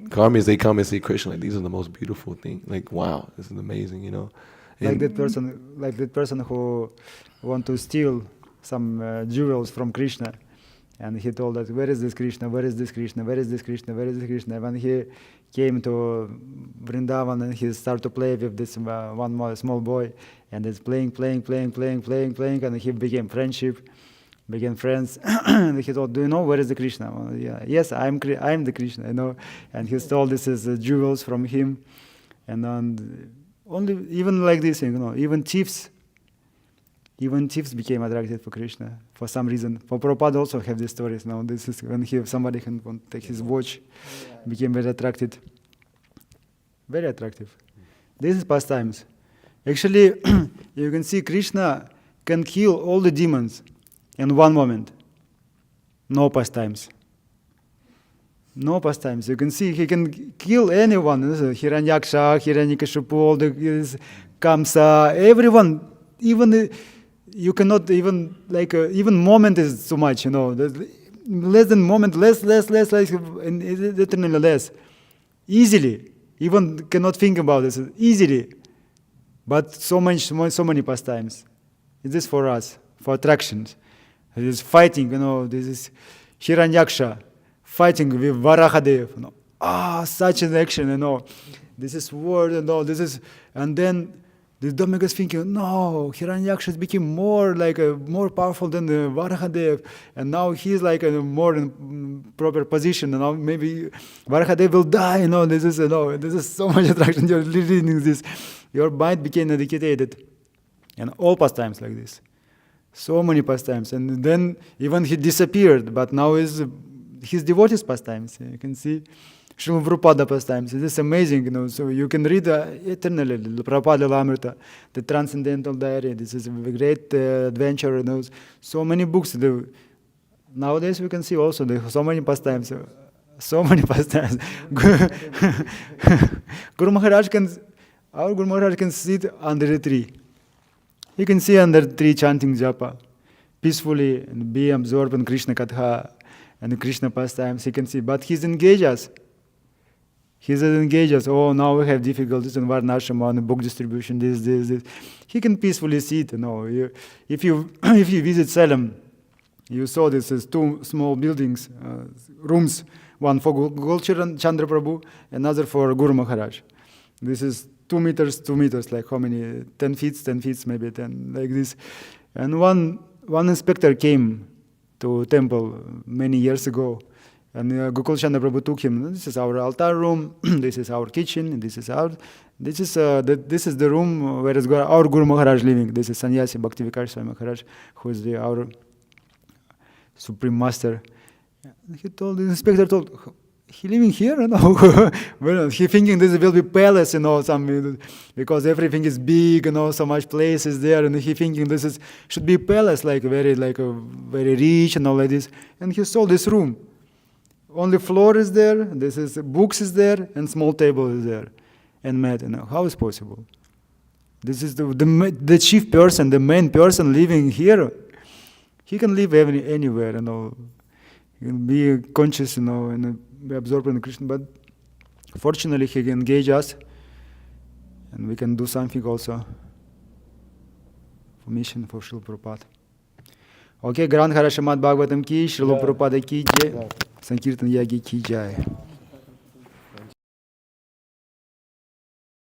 karmis, they come and see Krishna. Like, these are the most beautiful things. Like, wow, this is amazing, Like that person who want to steal some jewels from Krishna. And he told us, where is this Krishna, where is this Krishna, where is this Krishna, where is this Krishna? When he came to Vrindavan, and he started to play with this one more small boy, and it's playing, and he became became friends. And he told, do you know where is the Krishna? Well, yeah, yes, I'm the Krishna, And he stole this as jewels from him. And only even like this, even chiefs became attracted for Krishna for some reason. For Prabhupada also have these stories now. This is when somebody can want to take his watch, became very attracted. Very attractive. This is pastimes. Actually, you can see Krishna can kill all the demons in one moment. No pastimes. No pastimes. You can see he can kill anyone. Hiranyaksha, Hiranyakashipu, all the Kamsa, everyone. Even you cannot even even moment is too much. Less than moment, less, and eternally less. Easily, even cannot think about this easily. But so many pastimes. It is for us, for attractions. It is fighting. This is Hiranyaksha fighting with Varahadev. Such an action. This is word. This is, and then the Dhammika is thinking, no, Hiranyaksha became more powerful than the Varahadev, and now he's like a more in proper position. Maybe Varahadev will die. This is so much attraction. You're reading this, your mind became educated, and all pastimes like this. So many pastimes. And then even he disappeared, but now is his devotees pastimes. You can see Srila Prabhupada pastimes. It is amazing, So you can read eternally Prabhupada Lamrita, the Transcendental Diary. This is a great adventure, So many books. Nowadays we can see also so many pastimes. So many pastimes. Our Guru Maharaj can sit under a tree. He can sit under a tree chanting japa peacefully and be absorbed in Krishna Katha and Krishna pastimes. He can see, but he's engaged us. He's engaged us. Oh, now we have difficulties in Varnashrama, on book distribution, this. He can peacefully sit. If you visit Salem, you saw this as two small buildings, rooms, one for Golcharan Chandra Prabhu, another for Guru Maharaj. This is 2 meters, like how many? 10 feet, maybe 10, like this. And one inspector came to temple many years ago, and Gokul Chandra Prabhu took him. This is our altar room. This is our kitchen. This is the room where is our Guru Maharaj living. This is Sannyasi Bhakti Vikas Swami Maharaj, who is our supreme master. The inspector told, he living here, well, he thinking this will be palace, because everything is big, so much place is there, and he thinking this should be palace, very rich and all like this. And he saw this room. Only floor is there, books is there, and small table is there, and mat. How is possible? This is the chief person, the main person living here. He can live anywhere, He can be conscious, and be absorbed in Krishna. But fortunately, he can engage us, and we can do something also for mission for Srila Prabhupada. Okay, Granth Hara Shamad Bhagavatam ki, Srila Prabhupada ki jai, Sankirtan Yagi ki jai.